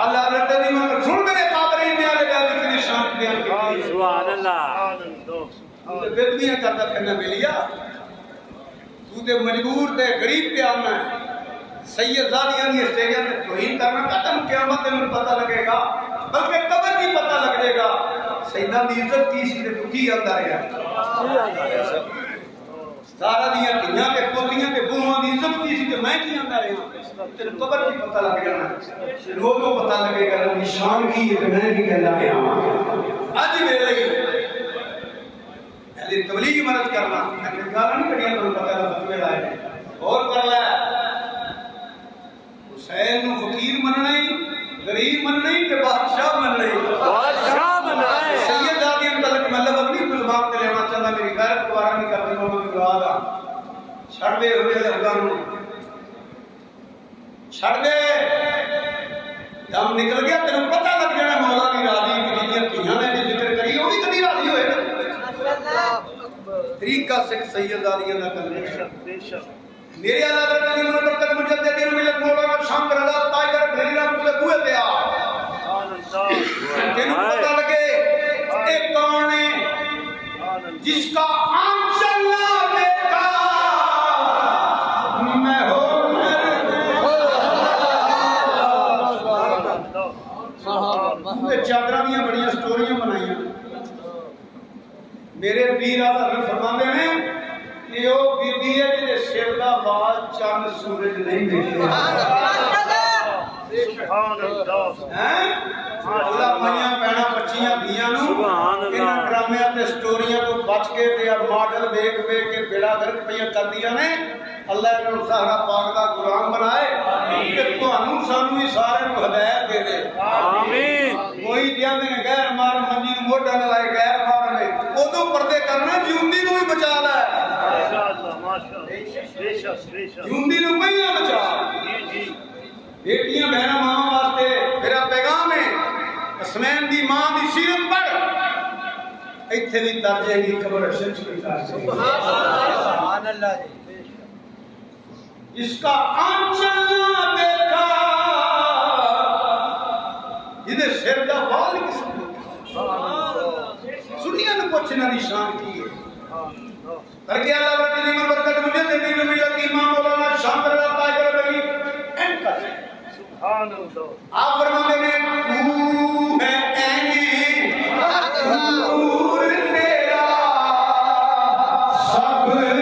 A: اللہ رہتے نہیں مگر سن میرے قابرین میں آلے بیادی کی نشان بیان کی
B: سبحان اللہ
A: تو بیدنیاں کرتا پھرنا ملیا تو دے مجبور دے غریب پہ آنا ہے سید زادیاں دی اسٹیجن میں توہین کرنا ختم قیامت میں پتہ لگے گا بلکہ قبر بھی پتہ لگ جائے گا سیدہ دی عزت کی سی تے کی اندر ہے سارا دیا دنیا کے پوتیاں کے بوہاں دی عزت کی سی تے میں کی اندر ہے تے قبر بھی پتہ لگ جانا لوگوں پتہ لگے گا نشان کی ہے تے میں بھی کہنا ہے آج ہی میرے لئے تبلیغی مرض کرنا گالا نہیں کڑیاں تو پتہ لگا فتوے لائے اور کر لیا حسین نو فقیر مننا ہی غریب مننا ہی کہ بادشاہ مننا ہی طریقہ سکھ سیداریاں نہ کرنے
D: بے شک
A: میرے اللہ حضرت علی برکت مجددین ملت مولانا شام رضا تائیگر بھیری رحمۃ اللہ کوئے پہ آ تینوں پتہ لگے ایک کون ہے جس کا آنچل نہ دیکھا میں ہو چادرہ دیا بڑیاں سٹوریاں بنائیاں میرے پیر آدھا فرماندے ہیں کہ وہ بی بی ہے جنہیں سر دا بال چاند سورج نہیں دیکھتے
D: سبحان اللہ
A: اللہ مائیاں پہنا بچیاں دیاں نو انہاں ڈرامیاں تے سٹوریاں تو بچ کے تے ماڈل دیکھ کے بیڑا گرک پہیاں کر دیا نے اللہ انہوں زہرہ پاک دا غلام بنائے کہ تانوں سانوں ہی سارے کو ہدایت دے دے
B: آمین
A: کوئی دیا میں غیر مار منجی نو موٹا نہ لائے غیر مار میں اودو پردے کرنا جیوندی نو ہی بچا لے
D: ماشاءاللہ ماشاءاللہ بے شک
A: جیوندی نو پہیاں بچا
D: جی جی
A: بیٹیاں بہناں ماں واسطے میرا پیغام ہے حسنین دی ماں دی سیرت پڑھ ایتھے دی درجے دی خبر سچ کی سبحان اللہ جس کا آنچل نہ دیکھا جدے سر دا بال کس سنیا نے پوچھنا نشان کی ہے کر کے اللہ رب دی برکت مجھے دے دی ملت امام مولانا شام رضا تائیگر بھائی اینڈ کر
D: سبحان اللہ
A: آپ فرماتے ہیں تو ہے عینی نور تیرا سب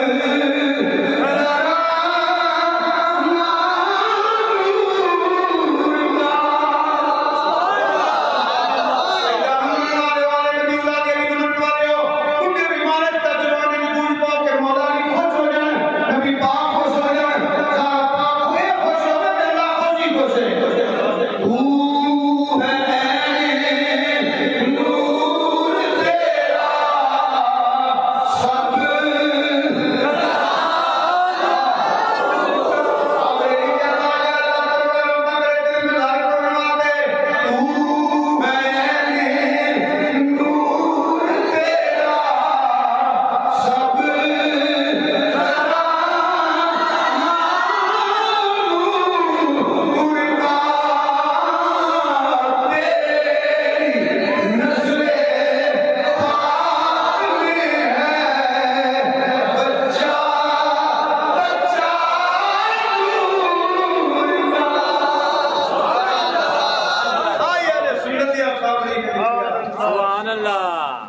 B: سبحان اللہ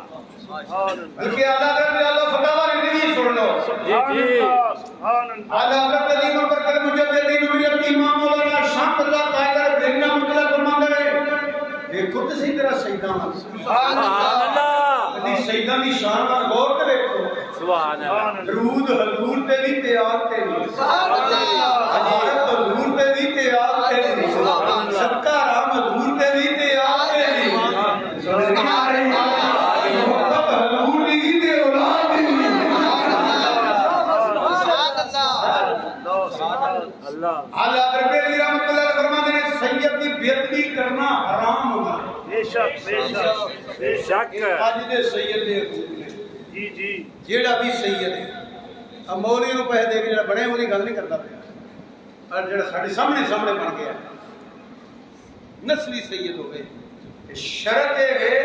A: بلکہ اعلیٰ حضرت اللہ فتاوہ رضی سن لو
D: سبحان اللہ
A: اعلیٰ حضرت علی برکت مجددین ملت امام مولانا شام رضا تائیگر بھیری رحمۃ اللہ فرماندے ہیں دیکھو تے صحیح طرح سیداں
B: سبحان اللہ
A: دی سیداں دی شان دا غور تے دیکھو
B: سبحان اللہ
A: درود حضور تے بھی تے آل تے بھی حضرت حضور تے بھی تے آل تے بھی صدقہ رام حضور تے بھی تے آل تے بھی محبت حضور دی تے اولاد دی
B: اللہ
A: اعلیٰ حضرت علی رحمۃ اللہ فرماتے ہیں سید کی بےعزتی کرنا حرام ہوگا
D: بے شک بے شک بے شک
B: شک
A: اج دے سید دے
D: جی جی
A: جیڑا بھی سید ہے اب مولوی نو پیسے دے کے جڑا بنے وہی گل نہیں کرتا پیا اور جڑا ساڈے سامنے بن گیا نسلی سید ہوے شرط ہے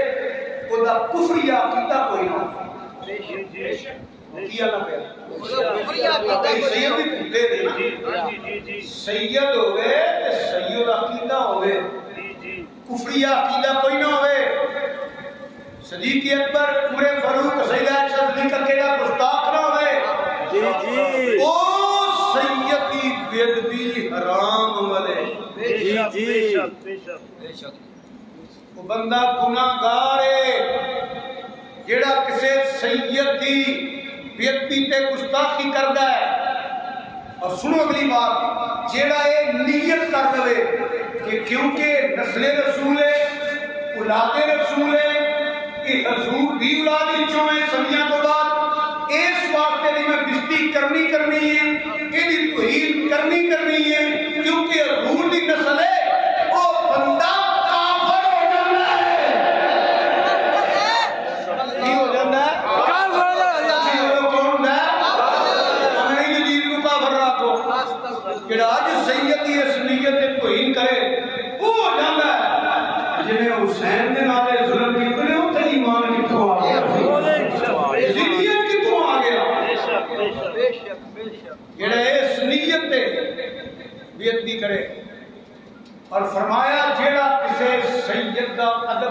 A: او دا کفری عقیدہ کوئی نہ ہو
D: جی جی
A: کیا نہ پیا کئی سید بھی بھولے دے
D: جی جی جی
A: سید ہوے تے سید عقیدہ ہوے
D: جی جی
A: کفری عقیدہ کوئی نہ ہوے صدیق اکبر عمر فاروق سیدہ عائشہ صدیقہ کیڑا گستاخ نہ ہوے
B: جی جی
A: او سیدی بےادبی حرام والے
B: جی جی
D: بے شک بے شک
A: وہ بندہ گناہگار ہے جیڑا کسے سید دی بےادبی تے گستاخی کردا ہے اور سنو اگلی بات جیڑا یہ نیت کر دے کہ کیونکہ نسل رسول ہے اولاد رسول ہے کہ حضور بھی اولاد وچوں ہے صدیاں تو بعد اس واسطے دی میں بستی کرنی ہے ایدی توہین کرنی ہے کیونکہ حضور دی نسل ہے وہ بندہ کافر ہو جاتا ہے کی ہو جاتا ہے
B: کافر ہو جاتا ہے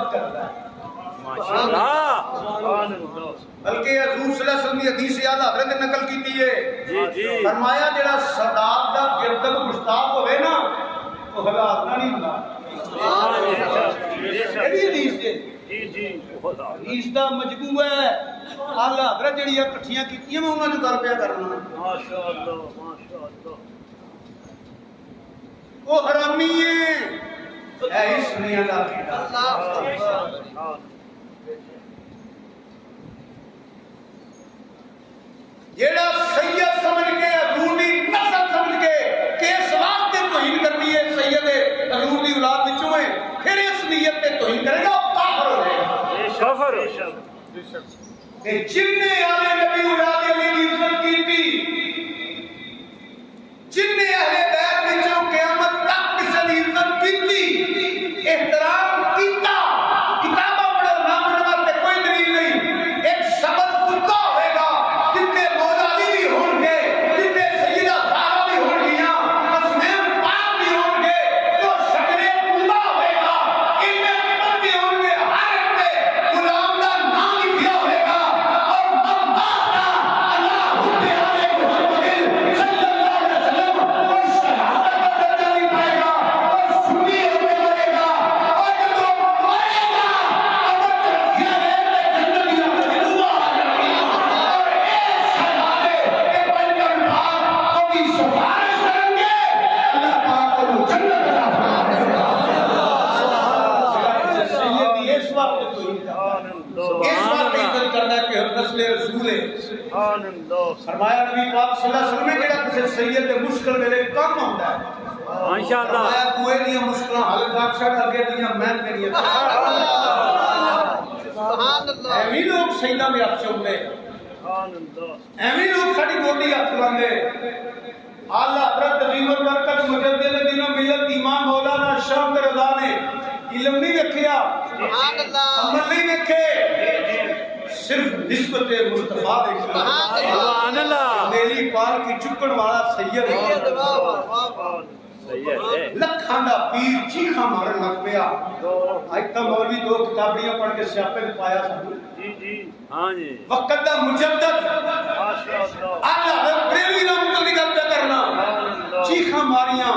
A: بات کرتا ہے.
B: ماشاءاللہ.
D: سبحان اللہ.
A: بلکہ حضور صلی اللہ علیہ وسلم کی حدیث یاد حضرت نے نقل کی ہے.
B: جی جی.
A: فرمایا جڑا سادات دا گردن مشتاق ہوئے نا وہ حالات نہ نہیں ہوندا. یہ حدیث ہے.
D: جی جی.
A: حدیث دا مجموعہ ہے. اعلی حضرت جڑی اکٹھیاں کیتیاں میں انہاں جو گل پیا کرنا.
D: ماشاءاللہ ماشاءاللہ.
A: وہ حرامی ہے. اے اس دنیا دا عقیدہ. جیڑا سید سمجھ کے حضور دی نسل سمجھ کے کہ اس واسطے توہین کرنی ہے سید حضور دی اولاد وچوں ہے پھر اس نیت پہ توہین کرے گا وہ کافر ہو جائے گا.
B: کفر.
A: کہ جن نے آل نبی اولاد علی کی عزت کی تھی جن نے اہل بیت وچوں قیامت تک کسی دی عزت کی تھی احترام کیتا کتاباں پڑھو نہ پڑھنے واسطے کوئی دلیل نہیں. ایک سبق کتا ہوئے گا جتنے مولا علی بھی ہوں گے جتنے سیدہ زہرا بھی ہوں گیاں اسمین پاک بھی ہوں گے تو شجر طوبہ ہوئے گا ان میں پتے ہوں گے ہر ایک پہ غلام کا نام لکھا ہوئے گا اور ممبارا اللہ حبیب محمد صلی اللہ علیہ وسلم اور شہادت کا درجہ نہیں پائے گا اور سنی ہونے مرے گا اور جب وہ مرے گا اگر ترقیہ رہے میں جنت یا جنوبہ آ جائے گا اور ایک شہادے کے بنجر بھاگ کو بھی سفارش کریں گے اللہ پاک کو جنت عطا فرمائے گا. سیدی اس وقت تو اس بات کی عزت کرنا ہے کہ ہم نسل رسول ہے.
D: سبحان اللہ.
A: فرمایا نبی پاک صلی اللہ علیہ وسلم نے جڑا کسی سید دے مشکل ویلے کم ہوندا ہے
B: ماشاءاللہ.
A: فرمایا کوئی نہیں مشکلاں حل کر چھڑ اگے دیاں میں کریے.
C: سبحان اللہ.
A: ایویں لوگ سیداں دے ہاتھ چومدے
D: سبحان اللہ.
A: ایویں لوگ ساڈی گوڈی ہاتھ لاندے. اعلی حضرت عظیم البرکت مجدد دین و ملت امام مولانا شاہ رضا نے علم نہیں ویکھیا
C: سبحان اللہ.
A: عمل نہیں ویکھے صرف نسبت مصطفیٰ دے
B: سبحان اللہ.
A: میری پال کی چکن والا سید
C: سید
A: ہے.
C: واہ واہ واہ.
B: سید ہے.
A: لکھاں دا پیر چیخاں مارن لگ پیا. اج تا مولوی دو کتابیاں پڑھ کے سیاپے تے پایا سن.
D: جی جی.
B: ہاں جی.
A: وقت دا مجدد
D: ماشاءاللہ.
A: اللہ بریلی نام تو نگل پہ کرنا چیخاں ماریاں.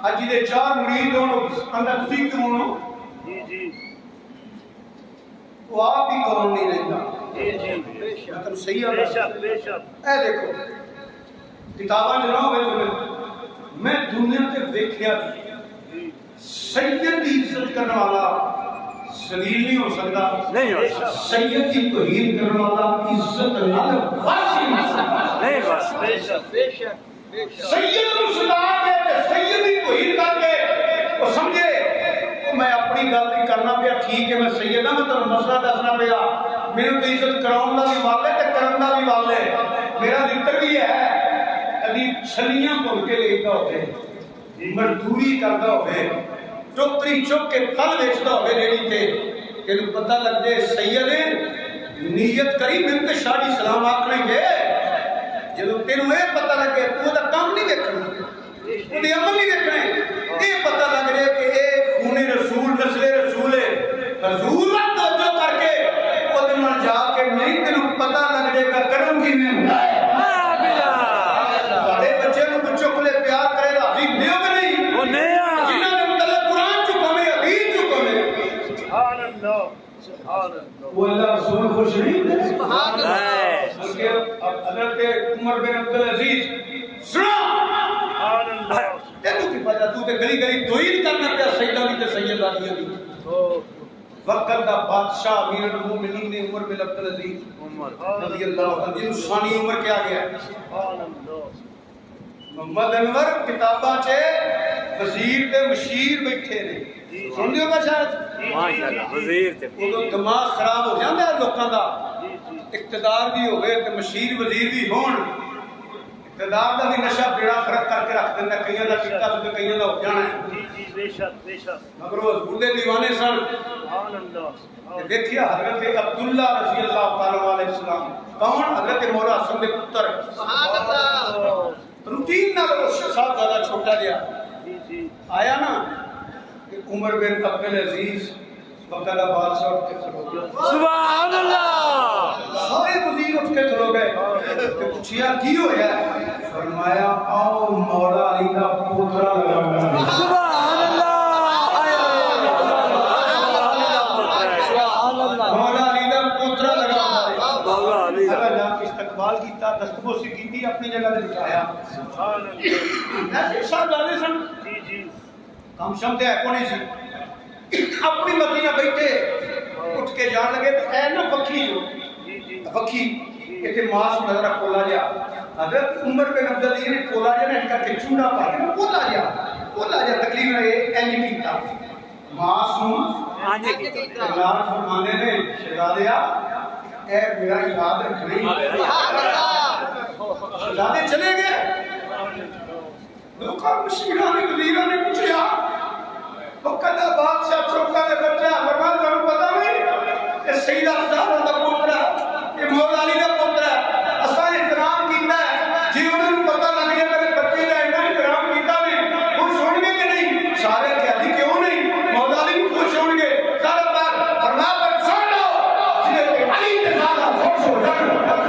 A: اج دے چار مرید ہون اندر تھی کیوں
D: جی جی.
A: وہ آپ ہی کون نہیں رہتا.
D: جی جی.
A: مطلب صحیح
D: بے
A: ہے.
D: شک بے شک.
A: اے دیکھو کتاباں جناب میں دنیا تے دیکھیا سید دی عزت کرنے والا ذلیل نہیں ہو سکتا.
B: نہیں ہو سکتا.
A: سید کی توہین کرنے والا عزت نال واسی نہیں سکتا.
B: نہیں بس.
D: بے شک
C: بے شک بے شک.
A: سید نو سنا کے تے سید کی توہین کر کے وہ سمجھے وہ میں اپنی گل نہیں کرنا پیا ٹھیک ہے میں سید ہاں میں تمہیں مسئلہ دسنا پیا میرے تو عزت کراؤن دا بھی وال ہے تے کرن دا بھی وال ہے. میرا ذکر بھی ہے کبھی چھلیاں بھول کے لیتا ہوئے مزدوری کرتا ہوئے ٹوکری چک کے پھل بیچتا ہوئے ریڑی تے تینوں پتہ لگ جائے سید نیت کری میں تے شاہ جی سلام آکھیں گے جدوں تینوں یہ پتہ لگے تو دا کام نہیں دیکھنا وہ دی عمل نہیں دیکھنا یہ پتہ لگ جائے کہ اے خون رسول نسل رسول ہے حضور توجہ کر کے وہ دن جا کے نہیں تینوں پتہ لگ جائے گا کرم کی میں ہوندا ہے. بچے نو بچوں کو لے پیار کرے گا ابھی نیو میں نہیں
B: وہ نیا.
A: جنہاں نے مطلب قرآن چکا میں حدیث چکا میں
D: سبحان اللہ. سبحان اللہ.
A: وہ اللہ رسول خوش نہیں ہے.
C: سبحان اللہ.
A: بلکہ حضرت عمر بن عبدالعزیز سنا
D: سبحان اللہ.
A: تینوں کی پتہ تو تے گلی گلی توہین کرنا پیا سیدہ دی تے سیدہ دی وقت دا بادشاہ امیر المومنین عمر بن عبدالعزیز رضی اللہ عنہ جن ثانی عمر کیا گیا ہے.
D: سبحان اللہ.
A: محمد انور کتاباں چے وزیر تے مشیر بیٹھے نے سن لیو گا شاید
B: ماشاءاللہ. وزیر تے
A: وہ دماغ خراب ہو جاندا ہے لوکاں دا اقتدار بھی ہوئے تے مشیر وزیر بھی ہون اقتدار دا بھی نشہ بیڑا فرق کر کے رکھ دیندا کئیاں دا ٹکا تے کئیاں دا ہو جانا ہے.
D: جی جی. بے شک بے شک.
A: مگر وہ حضور دے دیوانے سن.
D: سبحان اللہ.
A: دیکھیا حضرت عبداللہ رضی اللہ تعالی علیہ السلام کون حضرت مولا حسن دے پتر
C: سبحان اللہ.
A: روٹین نال صاحب زیادہ چھوٹا گیا
D: جی جی.
A: آیا نا کہ عمر بن عبدالعزیز مکہ کا بادشاہ اٹھ کے کھڑو گیا
B: سبحان اللہ
A: سارے وزیر اٹھ کے کھڑو گئے کہ پوچھیا کی ہویا فرمایا آؤ مولا علی کا پوترا لگا
B: سبحان اللہ
A: مولا علی کا پوترا لگا
B: مولا علی دا
A: اگر آپ استقبال کیتا دستگو سے کیتی اپنی جگہ سے بٹھایا
D: سبحان اللہ
A: ایسے شاہ دانے سن
D: جی جی
A: کم شم تے ہے کونے سی اپنی مدینہ بیٹھے اٹھ کے جان لگے تو اے نا پکھی جو
D: جی جی
A: پکھی ایتھے ماس نظر کھولا جا حضرت عمر بن عبد العزیز نے کھولا جا نے کر کے چوڑا پا کے کھولا جا تکلیف نے اینج کیتا ماس نو
B: آج کی
A: اللہ فرمانے نے شہزادیا اے میرا یاد رکھنا شہزادے چلے گئے لوکاں مشیرہ نے وزیرہ نے پوچھا وقتہ بادشاہ چوکا نے بچہ فرمان تمہیں پتا نہیں کہ سیدہ خدارہ دا پوترا یہ مولا علی دا پوترا اساں احترام کیتا ہے جی انہوں نے پتا لگ گیا میرے بچے دا اتنا احترام کیتا نے خوش ہون گے کہ نہیں سارے کہتے کیوں نہیں مولا علی بھی خوش ہون گے سارے پر فرما پر سن لو جنہیں علی کے زیادہ خوش ہو جائے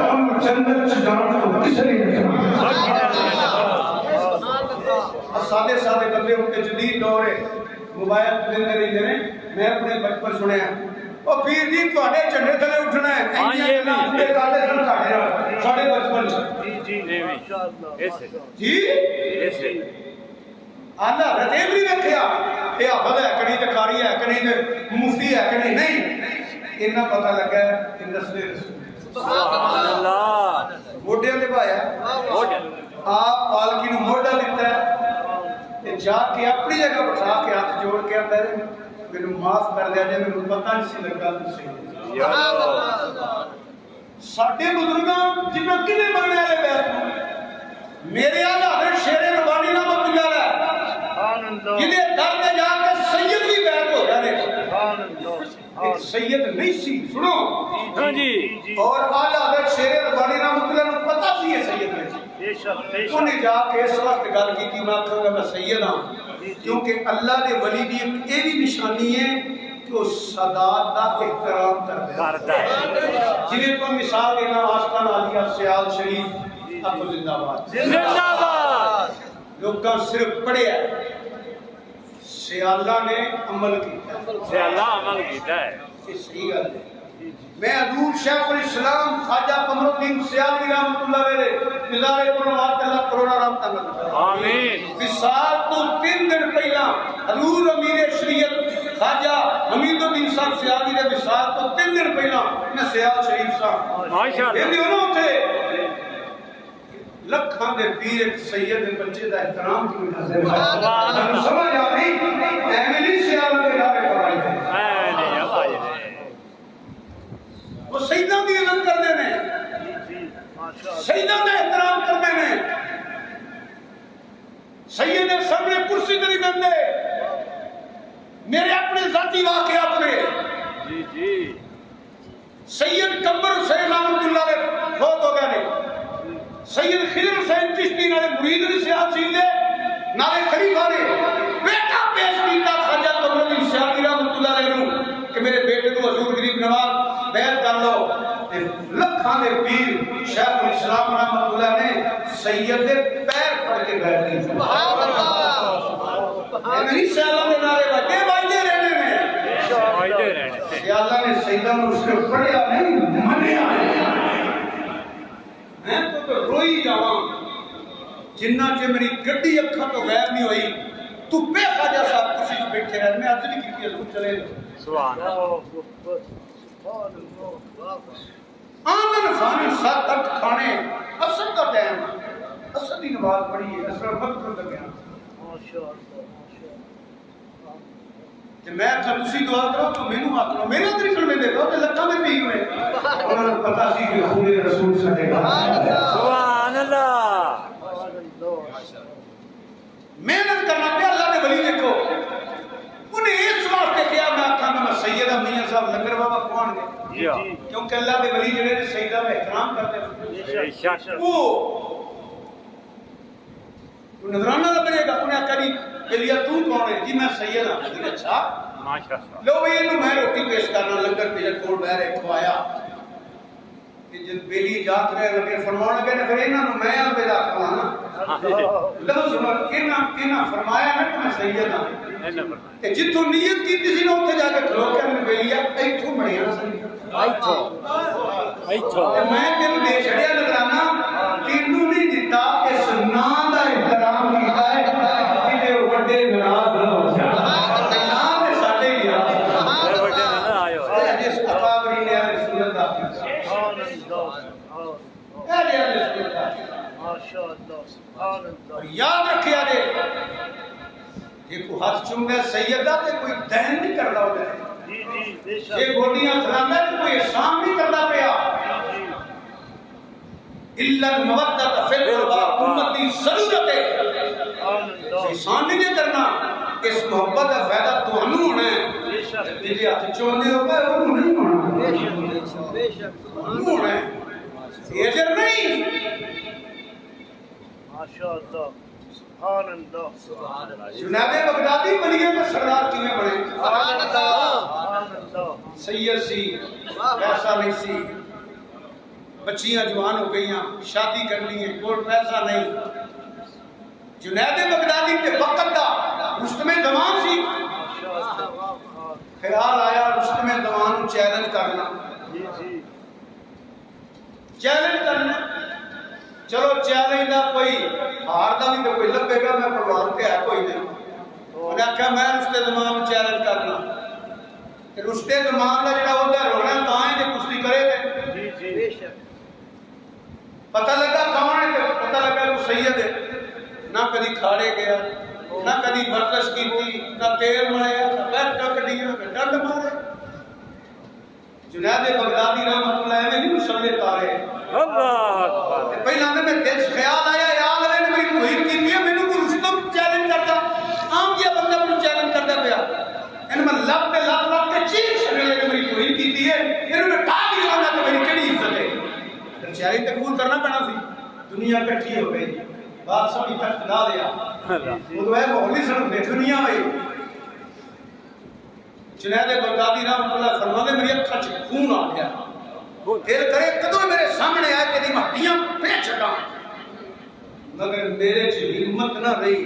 A: ہم جنت سے جانا تو کس لیے سادے سادے بندے ان کے جدید دور ہے موبائل دے رہے میں اپنے بچپن سنیا او پیر جی تواڈے جھنڈے تھلے اٹھنا ہے
B: ہاں یہ بھی
A: اپنے کاٹے سن ساڈے بچپن
D: جی جی
B: جی
D: ماشاءاللہ
B: ایسے
A: جی
B: ایسے
A: آلہ رتے بھی رکھیا اے حافظ ہے کڑی تے قاری ہے کڑی تے مفتی ہے کڑی نہیں انہاں پتہ لگا ہے کہ نسل رسول
B: سبحان اللہ
A: موڈے تے پایا
B: موڈے
A: آپ پالکی نو موڈا دیتا ہے تے جا کے اپنی جگہ بٹھا کے ہاتھ جوڑ کے اندر میرے معاف کر دیا جائے میرے پتہ نہیں سی لگا تسی
B: یا اللہ
A: ساڈے بزرگاں جنہاں کنے بننے والے بیت میرے آدھا شیر ربانی نام پنجا ہے
D: سبحان اللہ
A: جنہیں در میں جا کے سید بھی بیت ہو جانے
D: سبحان اللہ
A: ایک سید نہیں سی سنو
B: ہاں جی
A: اور آدھا حضرت شیر ربانی نام پتہ سی ہے سید میں
D: بے شک بے شک
A: انہیں جا کے اس وقت گل کی تھی میں آکھوں گا میں سید ہوں کیونکہ اللہ نے ولی دی ایک یہ بھی نشانی ہے کہ وہ سادات دا احترام کرتا ہے
B: کرتا ہے
A: جنہیں کو مثال دینا آستان عالیہ سیال شریف اب زندہ باد
B: زندہ باد
A: لوگاں صرف پڑھے ہیں سیالہ نے عمل کیا
B: سے اللہ عمل کیتا ہے
A: یہ صحیح گل ہے میں حضور شیخ الاسلام خواجہ قمر الدین سیالوی رحمۃ اللہ علیہ نظارے قرآن اللہ کروڑا رحمت اللہ
B: آمین
A: وصال تو 3 دن پہلا حضور امیر شریعت خواجہ حمید الدین صاحب سیالوی نے وصال تو 3 دن پہلا میں سیال شریف صاحب
B: ماشاءاللہ
A: یہ انہوں تھے لکھاں دے پیر ایک سید دے بچے دا احترام کیوں نہ
B: سبحان اللہ
A: سمجھ آ رہی ایویں نہیں سیال کے نعرے پڑھائے
B: نہیں اب آج نہیں
A: وہ سیدہ کی عزت کرتے ہیں
D: جی ماشاءاللہ
A: سیدہ کا احترام کرتے ہیں سید سامنے کرسی تے نہیں بندے میرے اپنے ذاتی واقعات نے
B: جی جی
A: سید قمر حسین رحمۃ اللہ علیہ فوت ہو گئے سید خضر حسین چشتی نالے مرید نے سیاست سی دے نالے خلیفہ نے بیٹا پیش کیتا خواجہ قمر الدین سیالوی رحمۃ اللہ علیہ کہ میرے بیٹے کو حضور غریب نواز بیعت کر لو لکھاں دے پیر شیخ الاسلام رحمۃ اللہ نے سید دے پیر پڑ کے بیٹھ گئے
C: سبحان اللہ
A: نہیں سیالہ دے نعرے بجے بجے رہنے میں
B: فائدے رہنے
A: سیالہ نے سیدہ نے اس نے پڑھیا نہیں منیا میں تو روئی جاواں جنہ چ میری گڈی اکھاں تو غائب نہیں ہوئی تو بے خواجہ صاحب کسی بیٹھے رہے میں اج نہیں کیتی حضور چلے
B: سبحان اللہ
A: آمن خانی 7-8 کھانے اثر کا ٹائم اثر کی نماز پڑھی ہے اثر وقت کر گیا کہ میں اچھا تسی دعا کرو تو مینوں آ کرو میرے طریقے میں دیکھو کہ لکھاں میں پی ہوئے انہاں کو پتہ سی کہ حضور رسول ساڈے
B: سبحان اللہ
A: محنت کرنا پہ اللہ نے ولی دیکھو انہیں اس واسطے کیا میں آکھاں میں سیدہ میاں صاحب لنگر بابا کھوان گے
B: جی
A: کیونکہ اللہ کے ولی جڑے نے سیدہ میں احترام کرتے ہیں
B: بے شک
A: وہ نظرانہ نہ بنے گا انہیں کہا جی کہ لیا تو کون ہے جی میں سید ہوں اچھا
B: ماشاء اللہ
A: لو بھائی انہوں میں روٹی پیش کرنا لنگر پہ جب کول بہ رہے کھوایا کہ جب بیلی جات رہے لگے فرماؤں لگے نا پھر انہوں میں آن پہ جات کھوانا لو سنو انہوں فرمایا نا کہ میں سیدہ کہ جتوں نیت کی تھی نا اتھے جا کے کھلو کے انہوں بیلیا ایتھوں بڑھیا نا سیدہ
B: ایتھو
A: میں تینوں دے چھڑیا نگرانا تینوں نہیں دیتا کہ سنان دا احترام کیتا ہے کہ وڈے ناراض نہ ہو جائے نام نے ساڈے لیا
B: بڑے نہ آیو
A: جس اکابری نے اہل سنت دا کیتا یاد رکھیا جے یہ کو ہاتھ چومے سیدہ تے کوئی دہن نہیں کردا ہوتا ہے یہ گوڑیاں کھلانا ہے کوئی احسان نہیں کرنا پیا الا المودۃ فی القربى امتی ضرورت ہے احسان نہیں کرنا اس محبت کا فائدہ تانوں ہونا ہے جی ہاتھ چوندے ہو گئے وہ نہیں ہونا
C: بے شک
A: ہونا ہے یہ اجر نہیں
D: ماشاءاللہ سبحان اللہ
A: جناب بغدادی بنیے میں سردار کیویں بنے
C: سبحان اللہ
D: سبحان اللہ
A: سید سی پیسہ نہیں سی بچیاں جوان ہو گئیاں شادی کرنی ہے کوئی پیسہ نہیں جنید بغدادی کے وقت دا رستم زمان سی خیال آیا رستم زمان چیلنج کرنا
D: جی جی
A: چیلنج کرنا چلو چیلنج دا کوئی ہار دا بھی کوئی لبے گا میں پروان کے ہے کوئی نہیں انہیں کہا میں رشتے زمان چیلنج کرنا رشتے زمان دا جڑا ہوتا ہے رونا تائیں جے کشتی کرے گے
D: جی جی
C: بے شک
A: پتہ لگا کون ہے پتہ لگا وہ سید ہے نہ کدی کھاڑے گیا نہ کدی ورزش کی نہ تیل ماریا بیٹھ کا کڈیا ڈنڈ مارے جنید بغدادی رحمۃ اللہ علیہ نے مسلے تارے
B: اللہ اکبر
A: پہلا میں دل خیال آیا یاد ہے میری توہین کی ہے مینوں کو رستم چیلنج کرتا عام کیا بندہ مجھے چیلنج کرتا پیا ان میں لب کے چیز چھڑے نے میری توہین کی ہے انہوں نے ٹا دی لانا تو میری کیڑی عزت ہے چیلنج قبول کرنا پڑنا سی دنیا اکٹھی ہو گئی بات سب تک لا دیا وہ ہے مولوی سن دے دنیا میں جنید بغدادی رحمۃ اللہ فرماتے میری اکھاں چ خون آ گیا دل کرے کدوں میرے سامنے آئے کہ ہڈیاں پہ چھٹا مگر میرے چ ہمت نہ رہی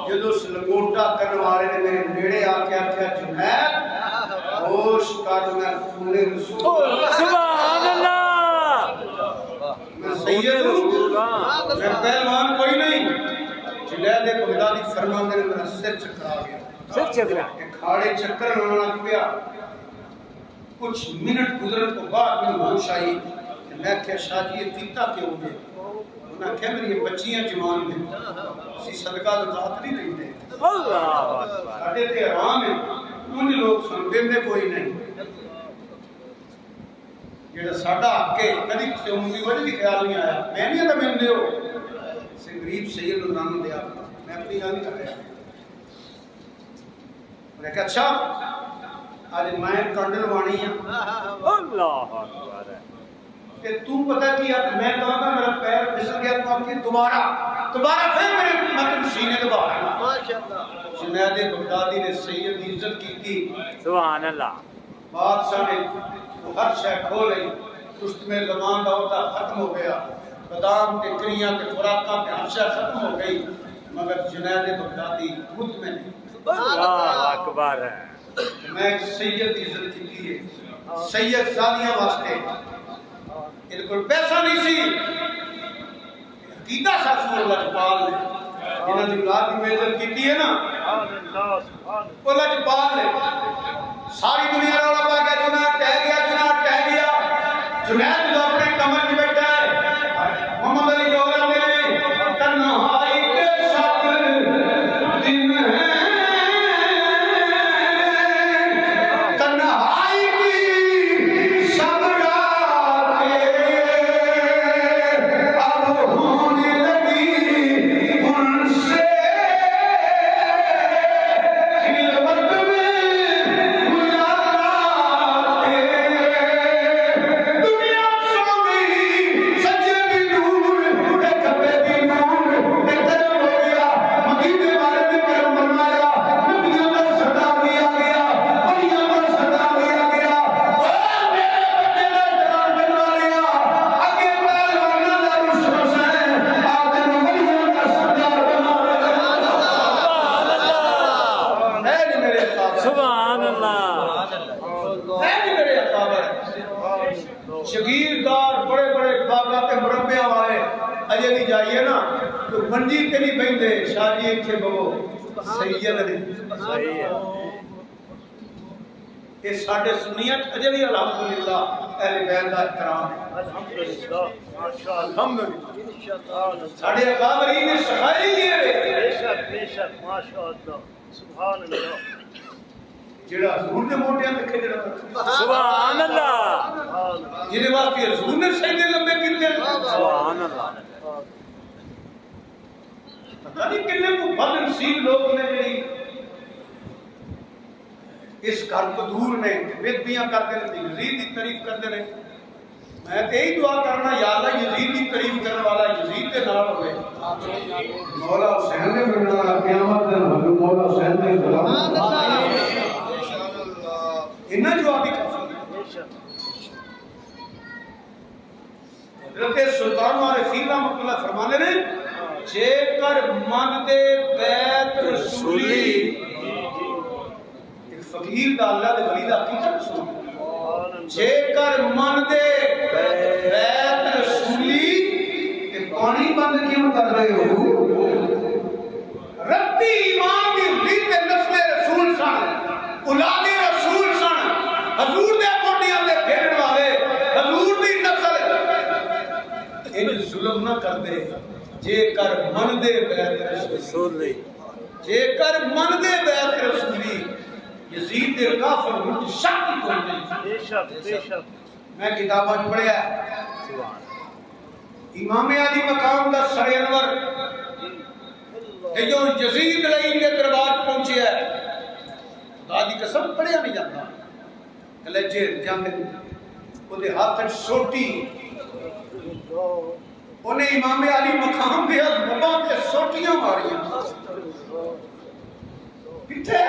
A: جدو اس لنگوٹا کرنے والے نے میرے نیڑے آ کے آخیا جنید ہوش کر میں خون رسول
B: سبحان اللہ
A: میں سید ہوں میں پہلوان کوئی نہیں جنید بغدادی فرماتے نے میرا سر چکرا گیا
B: سر چکرا
A: کھاڑے چکر لگانا پیا کچھ منٹ گزرن کو بعد میں ہوش آئی کہ میں کیا شاہ جی یہ پیتا کیوں گے انہوں نے کہا میری بچیاں جوان ہیں اسی صدقہ زکات نہیں دیں دے
B: اللہ اکبر
A: ساڈے تے حرام ہے ان لوگ سنتے میں کوئی نہیں جڑا ساڈا حق ہے کدی کسی عمومی وجہ بھی خیال نہیں آیا میں نہیں آتا میں دیو سے غریب سید نوران دیا میں اپنی گل کر رہا میں کہا اچھا آج میں کنڈل وانی ہاں
B: اللہ اکبر
A: کہ تو پتہ کیا میں کہا تھا میرا پیر پھسل گیا تو آپ کی دوبارہ پھر میرے مطلب سینے دوبارہ
C: ماشاءاللہ
A: جنید بغدادی نے سید کی عزت کی تھی
B: سبحان اللہ
A: بادشاہ نے وہ ہر شے کھولے اس میں زمان کا ہوتا ختم ہو گیا بادام کے کریاں کے خوراکاں کے ہر شے ختم ہو گئی مگر جنید بغدادی خود میں نہیں
B: اللہ اکبر
A: میں ایک سید کی عزت کی ہے سید زادیاں واسطے ان کو پیسہ نہیں سی عقیدہ سا رسول اللہ جپال نے جنہاں دی اولاد کی عزت کی ہے نا وہ اللہ جپال نے ساری دنیا رولا پا گیا جناح ٹہ گیا جنید جو اپنے کمر میں بیٹھا ہے محمد علی جوہر نے تنہائی کے ساتھ دن ہے شگیردار بڑے بڑے باغات مربع والے اجے بھی جائیے نا تو منجی تے نہیں بیندے شاہ جی اتنے بہو سید نے
B: صحیح ہے
A: یہ ساڈے سنیت اجے بھی الحمدللہ اہل بیت دا احترام ہے
D: الحمدللہ ماشاءاللہ
A: الحمدللہ ساڈے اکابرین نے سکھائی ہے
D: بے شک ماشاءاللہ سبحان اللہ
A: جڑا حضور نے موٹیاں لکھے جڑا
B: سبحان اللہ
A: جہدے واسطے حضور نے سجدے لمبے کیتے
B: سبحان اللہ
A: پتہ نہیں کنے کو بد نصیب لوگ نے جڑی اس گھر کو دور نے بدیاں کرتے رہتے یزید کی تعریف کرتے رہے میں تے یہی دعا کرنا یا اللہ یزید کی تعریف کرنے والا یزید کے نال ہوئے مولا حسین نے ملنا قیامت دن حضور مولا حسین نے غلام انہاں جوابی کافی حضرت سلطان عارفین رحمۃ اللہ فرمانے نے جے کر من دے بیت رسولی ایک فقیر دا اللہ دے ولی دا عقیدہ سنو جے کر من دے بیت رسولی تے پانی بند کیوں کر رہے ہو ربی ایمان دی ہوئی تے نسل رسول سن اولاد رسول سن حضور دے کوٹیاں دے پھیرن والے حضور دی نسل ان ظلم نہ کر دے جے کر من دے بیت رسولی جے کر من دے بیت رسولی یزید دے کافر مجھ شک کو نہیں
D: بے شک
A: میں کتاباں پڑھیا ہے امام علی مقام دا سر انور کہ جو یزید علیہ کے دربار پہنچے ہے دادی قسم پڑھیا نہیں جاتا کلجے جاندے وہ دے ہاتھ سوٹی انہیں امام علی مقام دے مباں تے سوٹیاں ماریاں پیچھے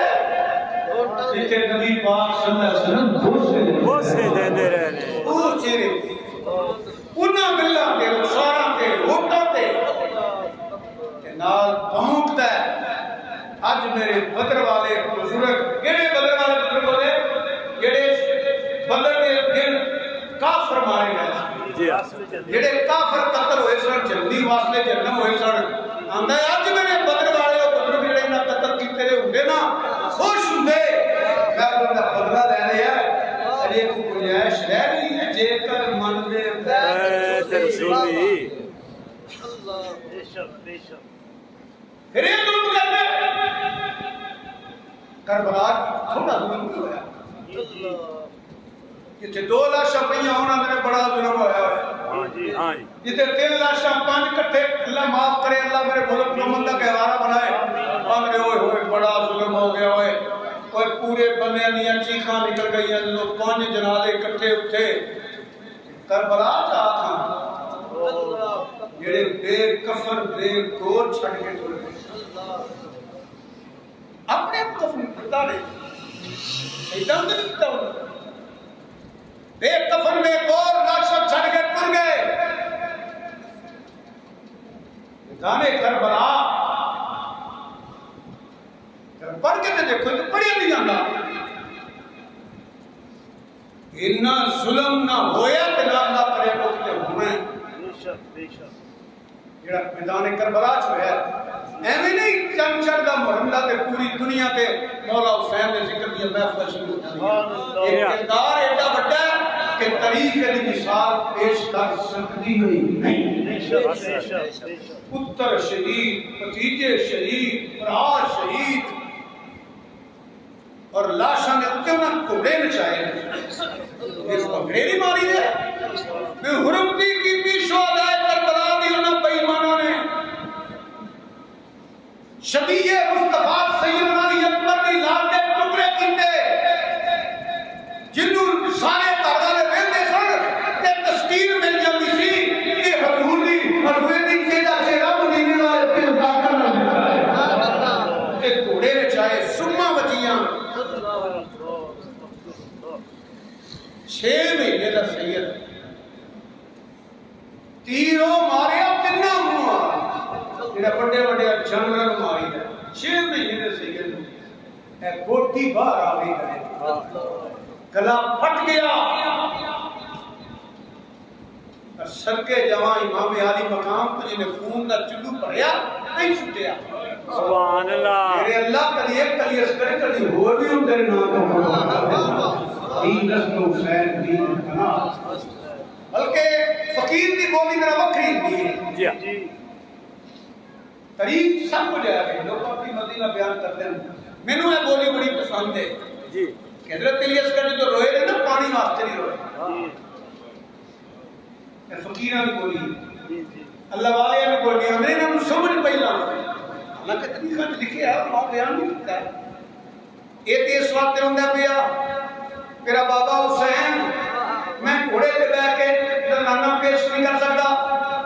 A: پیچھے نبی پاک صلی اللہ علیہ وسلم
B: وہ سے دیندے رہنے
A: وہ چہرے انہاں ملا کے رخسارا کے ہوٹا تے نال پہنچتا ہے اج میرے بدر والے بزرگ کہڑے بدر والے بزرگ بولے جڑے بدر دے دن کافر مارے گئے
B: جی
A: جڑے کافر قتل ہوئے سن جلدی واسطے جنم ہوئے سن آندا ہے اج میرے بدر والے بزرگ جڑے نہ قتل کیتے ہوندے نا خوش ہوندے میں انہاں دا بدلہ لے لیا اجے کو گنجائش رہ گئی ہے جے کر من دے
B: بیت رسولی
D: بے شک
A: پھر یہ ظلم کرنے کربلا تھوڑا ظلم ہوا جتنے 2 لاشاں پہیاں ہونا میرے بڑا ظلم ہوا ہے
B: ہاں جی
A: جتنے 3 لاشاں 5 کٹھے اللہ معاف کرے اللہ میرے ملک کو مندہ کہوارہ بنائے میرے ہوئے ہوئے بڑا ظلم ہو گیا ہوئے کوئی پورے بندے نیا چیخاں نکل گئی ہیں جو 5 جنازے کٹھے اٹھے کربلا چاہ تھا جڑے بے کفن بے گور چھڑ کے ٹر گئے اپنے کفن پتا نہیں شیطان نے کیتا ہونا بے کفن بے گور لاشاں چھڑ کے ٹر گئے گانے کربلا پڑھ کے تو دیکھو تو پڑھیا نہیں جانا اتنا ظلم نہ ہویا کہ نہ کرے وہ تے ہونا
D: بے شک
A: جڑا میدان کربلا چ ہویا ایویں نہیں چند چڑھ دا محملہ تے پوری دنیا تے مولا حسین دے ذکر دی محفل شروع ہوئی یہ کردار ایڈا بڑا ہے کہ تاریخ دی مثال پیش کر سکتی ہوئی نہیں
D: بے شک
A: پتر شہید بھتیجے شہید بھرا شہید اور لاشاں نے اتنے انہاں گھوڑے نچائے اس بھگڑے نہیں ماری دے بے حرمتی کی شہدائے کربلا دی انہاں بے ایمانوں نے شبیہ مصطفیٰ سیدنا علی اکبر دی لال دے ٹکڑے کیتے جنہوں سارے تارا دے رہندے سن تے تشکیل مل جاندی سی کہ حضور دی چہرہ مدینے والے پہ ذاکر نہ دکھائے تے گھوڑے نچائے سما بچیاں 6 مہینے کا سید تیروں ماریا تینا ہوا جڑا بڑے بڑے جانور ماری ہے 6 مہینے کے سید اے کوٹی باہر آ گئی گلا پھٹ گیا صدقے جواں امام عالی مقام تو جنہیں خون کا چلو بھریا نہیں چھٹیا
B: سبحان اللہ
A: میرے اللہ کلی اسکر کلی ہو بھی ہوں تیرے نام کا دین رسم حسین دین کنا بلکہ فقیر کی بولی میرا وکری دی
B: جی
D: جی
A: طریق سب کو جائے گئے لوگ اپنی مدینہ بیان کرتے ہیں میں نے یہ بولی بڑی پسند ہے
B: جی
A: کہ حضرت علی اصغر جو روئے رہے نا پانی واسطے نہیں روئے فقیرہ بھی بولی اللہ والے بھی بولی ہمیں نے سمجھ پہلا حالانکہ طریقہ لکھے ہے اور بیان نہیں کرتا ہے یہ تیس وقت ہوندہ پیا میرا بابا حسین میں گھوڑے پہ بیٹھ کے دلانا پیش نہیں کر سکتا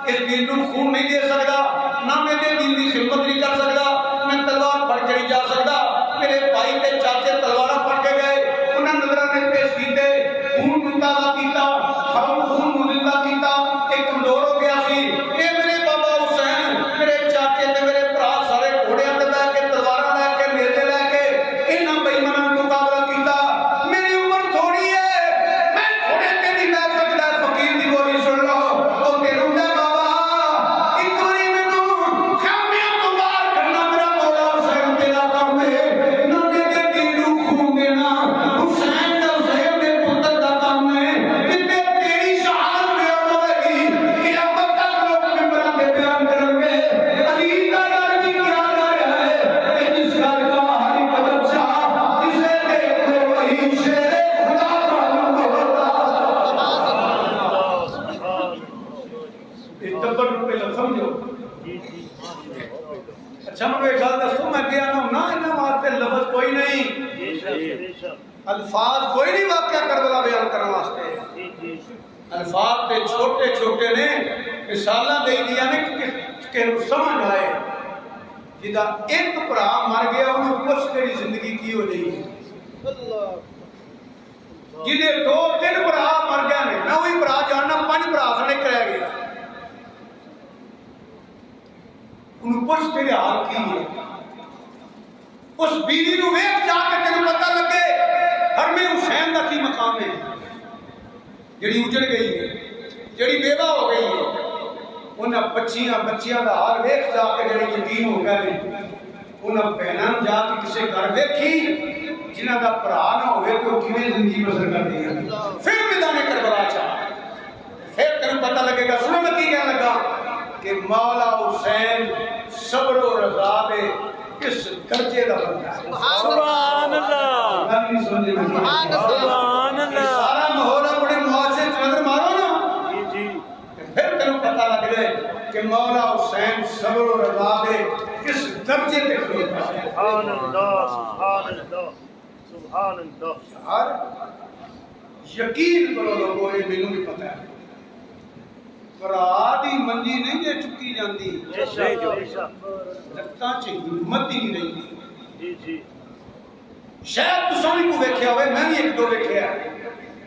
A: اس دین کو خون نہیں دے سکتا نہ میں دین کی خدمت نہیں کر سکتا میں تلوار پڑھ کے نہیں جا سکتا میرے بھائی کے چاچے تلوارہ پڑھ کے گئے انہیں نظرانے پیش کیتے خون مطالعہ کیتا خون مدلہ کیتا ایک کمزور ہو گیا سی اے میرے بابا حسین میرے چاچے تے میرے برا سارے گھوڑے اندر بیٹھ کے تلوارہ لے کے نیزے لے کے انہاں بے ایماناں مقابلہ کیتا میری عمر تھوڑی ہے میں گھوڑے تے نہیں بیٹھ سکتا فقیر دی بولی سن لو او تے روندے بابا ایک باری مینوں خیمیاں تو باہر کرنا میرا مولا حسین تیرا کام ہے نہ میرے دین نوں خون دینا حسین دا حسین دے پتر دا کام ہے تے تیری شہادت بیان ہوے گی قیامت تک لوگ ممبراں تے بیان کرن گے علی دا یار کی کیا گیا ہے کہ جس گھر کا ہر ایک بچہ اسے دیکھے وہی شیر خدا معلوم ہوتا یہ تبر پہ لفظ سمجھو اچھا میں ایک گل دسوں میں کیا نا انہاں واسطے لفظ کوئی نہیں الفاظ کوئی نہیں واقعہ کربلا بیان کرنے واسطے الفاظ تے چھوٹے چھوٹے نے مثالاں دے دیا نے کہ سمجھ آئے جدا ایک بھرا مر گیا انہوں پوچھ تیری زندگی کی ہو جائے جدے دو تین بھرا مر گیا نے نہ وہی بھرا جاننا پانچ بھرا سنے کرے گیا انہوں پوچھ تیرے حال کی ہے اس بیوی نو ویکھ جا کے تینوں پتہ لگے ہر میں حسین دا کی مقام ہے جڑی اجڑ گئی ہے جڑی بیوہ ہو گئی ہے انہاں بچیاں دا حال ویکھ جا کے جڑے یتیم ہو گئے انہاں بہناں جا کے کسے گھر ویکھی جنہاں دا بھرا نہ ہوئے تو کیویں زندگی بسر کردی ہے پھر میدان کربلا چاہ پھر تینوں پتہ لگے گا سنو میں کی کہنے لگا کہ مولا حسین صبر و رضا دے کس درجے دا بندہ ہے
B: سبحان اللہ سبحان اللہ
A: سارا ماحول اپنے معاشرے کی نظر مارو نا
D: جی
A: پھر تینوں پتہ لگ جائے کہ مولا حسین صبر و رضا دے کس درجے تے کھڑوتا ہے
D: سبحان اللہ سبحان اللہ سبحان اللہ
A: یار یقین کرو لوگوں یہ مینوں بھی پتہ ہے برا دی منجی نہیں دے چکی جاندی لگتاں چ ہمت ہی نہیں رہی
D: جی جی
A: شاید تساں بھی کو ویکھیا ہوئے میں بھی ایک دو ویکھیا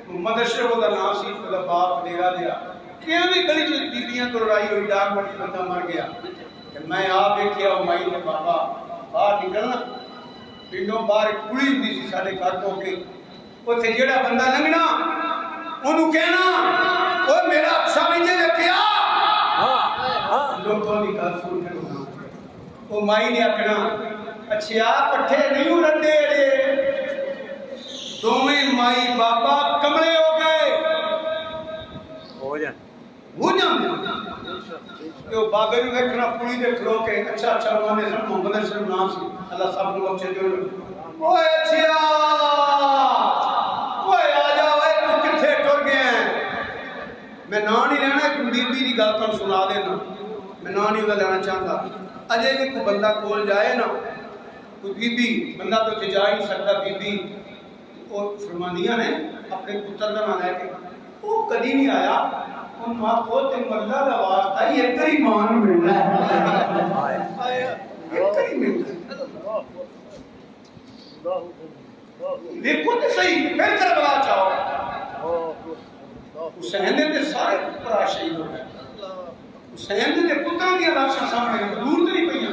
A: محمد اشرف دا نام سی دا باپ ڈیرا دیا کیاں دی گلی چ بیبیاں تو لڑائی ہوئی ڈاک بڑی بندہ مر گیا کہ میں آپ ویکھیا مائی نے بابا باہر نکلنا پنڈوں باہر ایک کڑی ہوندی سی ساڈے گھر تو کے اوتھے جیڑا بندہ لنگنا اونوں کہنا اوے میرا اکشا نہیں جے ویکھیا لوگوں دی گل سن کے وہ مائی نے آکھنا اچھا پٹھے نہیں رڈے دوویں مائی بابا کملے ہو گئے
B: ہو جائے
A: ہو جاندے کہ وہ بابے بھی ویکھنا کڑی دے کھلو کے اچھا انہوں نے محمد اشرف نام سی اللہ سب کو بخشے دے اوے اچھا اوے آ جا اوے تو کتھے ٹر گیا ہے میں نام نہیں لینا ایک بی بی دی گل تانوں سنا دینا میں نام نہیں اودا لینا چاہتا اجے بھی کوئی بندہ کول جائے نا کوئی بی بی بندہ تو اتنے جا ہی نہیں سکتا بی بی وہ فرمانیاں نے اپنے پتر کا نام لے کے وہ کدی نہیں آیا ان ماں کو تین اللہ کا واسطہ ہی ایک ہی مان ملنا ہے ایک ہی ملنا دیکھو تو صحیح پھر کربلا چاہو حسین نے سارے پتر شہید ہو گئے حسین نے پتروں کی لاشاں سامنے دور نہیں پہ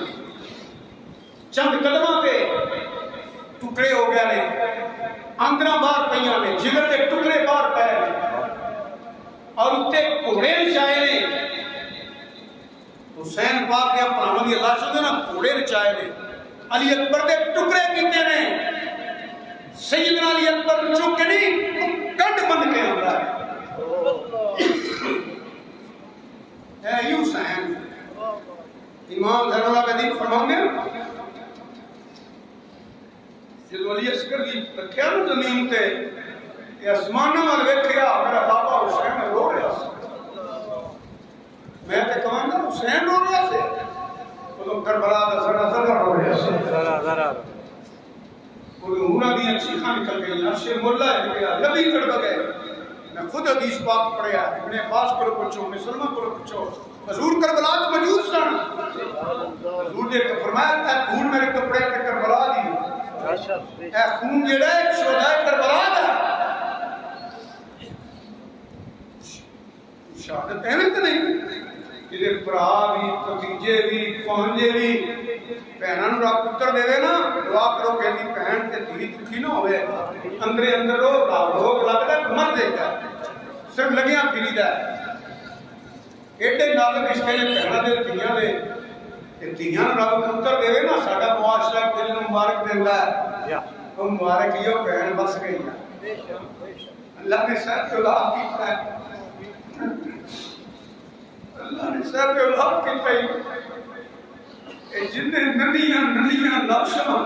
A: چند قدموں پہ ٹکڑے ہو گئے نے اندرا باہر پہ نے جگر کے ٹکڑے باہر پہ اور تے گھوڑے نچائے نے حسین پاک کے اپنا دی اللہ شدہ نا گھوڑے نچائے نے علی اکبر دے ٹکڑے کیتے نے سیدنا علی اکبر چک کے نہیں گڈ بن کے آندا ہے اے حسین امام زین العابدین فرماتے ہیں جدو علی اصغر جی رکھیا نا زمین تے یہ آسمانوں وال ویکھیا میرا بابا حسین رو رہا سی میں تے کہاں گا حسین رو رہا سی وہ کربلا دا ذرا ذرا رو رہا سی
B: ذرا
A: وہ انہاں دی چیخاں نکل گئی عرش مولا ہے گیا نبی کڑ گئے میں خود حدیث پاک پڑھیا ابن عباس کو پوچھو مسلمہ کو پوچھو حضور کربلا وچ موجود سن حضور نے فرمایا اے خون میرے کپڑے تے کربلا دی اے خون جڑا ہے شہدائے کربلا دا شہادت ایویں تے نہیں جے بھرا بھی بھتیجے بھی پانجے بھی بہناں نوں رب پتر دے نا دعا کرو کہ دی بہن تے دھی دکھی نہ ہوے اندرے اندر روگ لگدا مر دے گا صرف لگیاں پھری دا ایڈے نال رشتے نے بہناں دے دھیاں دے تے دھیاں نوں رب پتر دے نا ساڈا معاشرہ کچھ نوں مبارک دیندا ہے وہ مبارک یہ بہن بس گئی ہے اللہ نے سر کو لا کیتا ہے اللہ نے سر پہ اولاد کی پئی اے جنہیں ننیاں لاشاں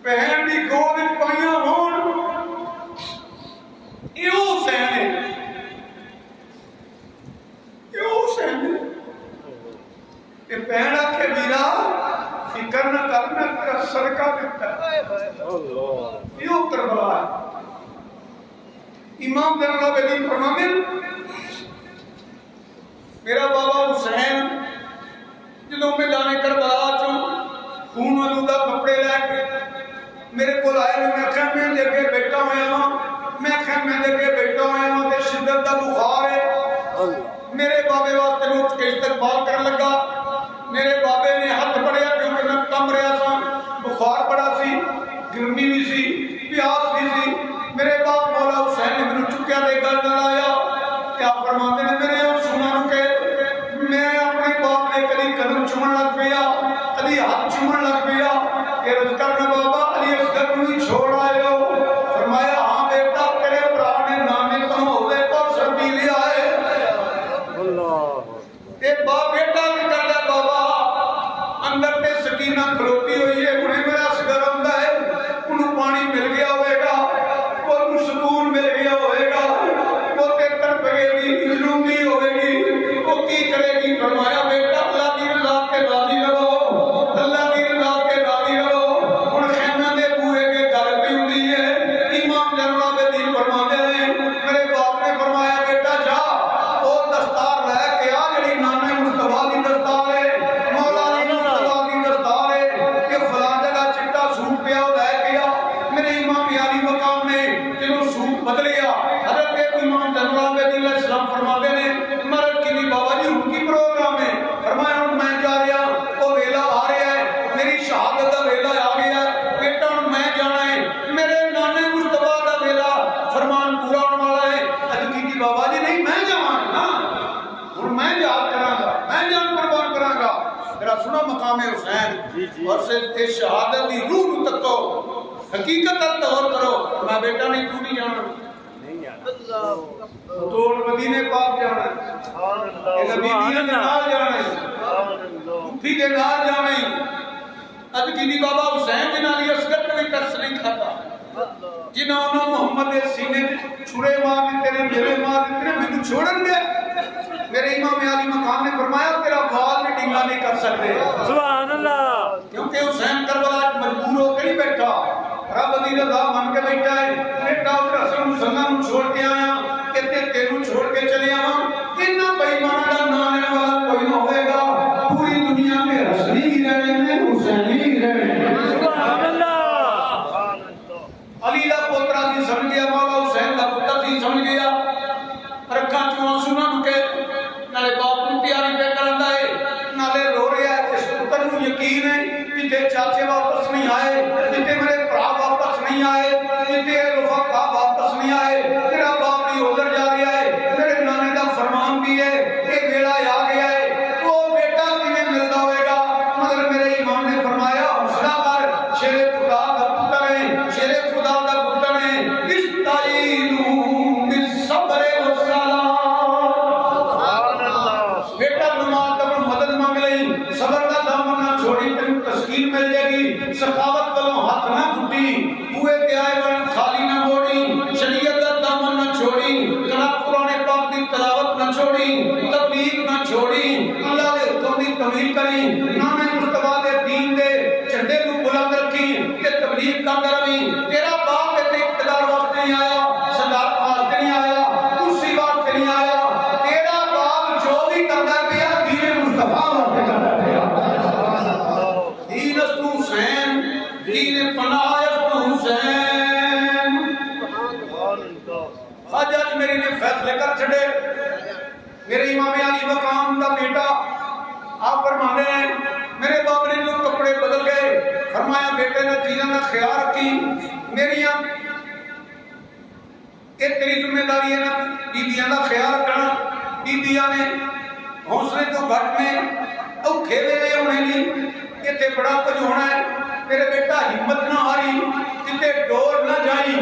A: بہن دی گود وچ پائیاں ہون ایو حسین ہے کہ بہن آکھے ویرا فکر نہ کرنا تیرا صدقہ دیتا ہے ایو کربلا ہے امام زین العابدین فرماتے ہیں میرا بابا حسین جدوں میں جانے کربلا چوں خون آلودہ کپڑے لے کے میرے کو آئے میں آخیا میں دے کے بیٹھا ہویا ہاں میں آخیا میں دے کے بیٹھا ہویا ہاں تے شدت دا بخار ہے میرے بابے واسطے اٹھ کے استقبال کرن لگا میرے بابے نے ہاتھ پڑیا کیونکہ میں کم رہا سا بخار بڑا سی گرمی بھی سی پیاس بھی سی میرے باپ مولا حسین نے مینوں چکیا دے گل نال آیا کیا فرماتے ہیں میرے سنا رکے میں اپنے باپ نے کدی قدم چومن لگ پیا کدی ہاتھ چومن لگ پیا کہ رض کرنا بابا علی اصغر نوں چھوڑ آئے ہو فرمایا ہاں بیٹا تیرے بھرا نے نانے تو ہوے کو سردی لے آئے
B: اللہ
A: تے باپ بیٹا کی کردا بابا اندر تے سکینہ کھلوتی ہوئی ہے ہنے میرا اصغر آندا ہے انہوں پانی مل گیا ہوئے گا انہوں سکون مل گیا ہوئے گا وہ تے تڑپے گی ظلمی ہوئے گی وہ کی کرے گی فرمایا بیٹا اللہ کی رضا کے راضی رہو اللہ کی رضا کے راضی رہو ان خیمہ دے بوئے کے گھر پہ ہوئی ہے امام زین العابدین فرماتے ہیں میرے باپ نے فرمایا بیٹا جا وہ دستار لے کے آ جڑی نانے مصطفیٰ دی دستار ہے مولا مصطفیٰ دی دستار ہے کہ فلاں جگہ چٹا سوٹ پیا لے گیا میرے امام علی مقام نے جنہوں سوٹ بدلیا حضرت امام زین العابدین علیہ السلام فرماتے ہیں مرد کی نہیں بابا جی ان کی پروگرام ہے فرمایا ہوں میں جا رہا وہ ویلا آ رہا ہے میری شہادت کا ویلا آ گیا ہے بیٹا ہوں میں جانا ہے میرے نانے مصطفیٰ کا ویلا فرمان پورا ہونے والا ہے اج کی بابا جی نہیں میں جاواں نا ہن میں یاد کراں گا میں جان قربان کراں گا میرا سنو مقام حسین اور سے شہادت دی روح نوں تکو حقیقت تک غور کرو میں بیٹا نہیں تو نہیں جانا تو مدینے پاک جانا ہے نبی دین دے نال جانا ہے مفتی دے نال جانا ہے اج کی بابا حسین دے نال اصغر کوئی ترس نہیں کھاتا جنہاں نے محمد دے سینے چھڑے مار دتے نے میرے مار دتے نے مینوں چھوڑن دے میرے امام علی مقام نے فرمایا تیرا بال بھی ڈنگا نہیں کر سکتے
B: سبحان اللہ
A: کیونکہ حسین کربلا مجبور ہو کے نہیں بیٹھا رب دی رضا من کے بیٹھا ہے بیٹا حسن مسلمان چھوڑ کے آیا کہتے تینوں چھوڑ کے چلے آواں اتنا بے ایمان دا نام لینے والا کوئی نہ ہوئے گا پوری دنیا میں حسنی ہی رہنے میں حسینی ہی رہنے
B: سبحان اللہ
A: علی دا پوترا سی سمجھ گیا مولا حسین دا پتر سی سمجھ گیا رکھاں چوں آنسو نہ رکے نالے باپ نوں تیاری پہ کرندا ہے نالے رو رہا ہے اس پتر نوں یقین ہے کہ تے چاچے واپس نہیں آئے تے میرے بھرا واپس نہیں آئے تے رفقا واپس نہیں آئے تیرا باپ خواجہ اجمیری نے فیصلے کر چھڑے. میرے امام علی مقام کا بیٹا آپ فرمانے ہیں میرے باپ نے جو کپڑے بدل گئے. فرمایا بیٹے نے چیزوں کا خیال رکھی, میری یہ تیری ذمہ داری ہے نا بیبیاں کا خیال رکھنا. بیبیاں نے حوصلے تو گھٹ میں اوکھے ویلے ہونے نہیں, اتنے بڑا کچھ ہونا ہے. میرے بیٹا ہمت نہ ہاری, کتے ڈور نہ جائی.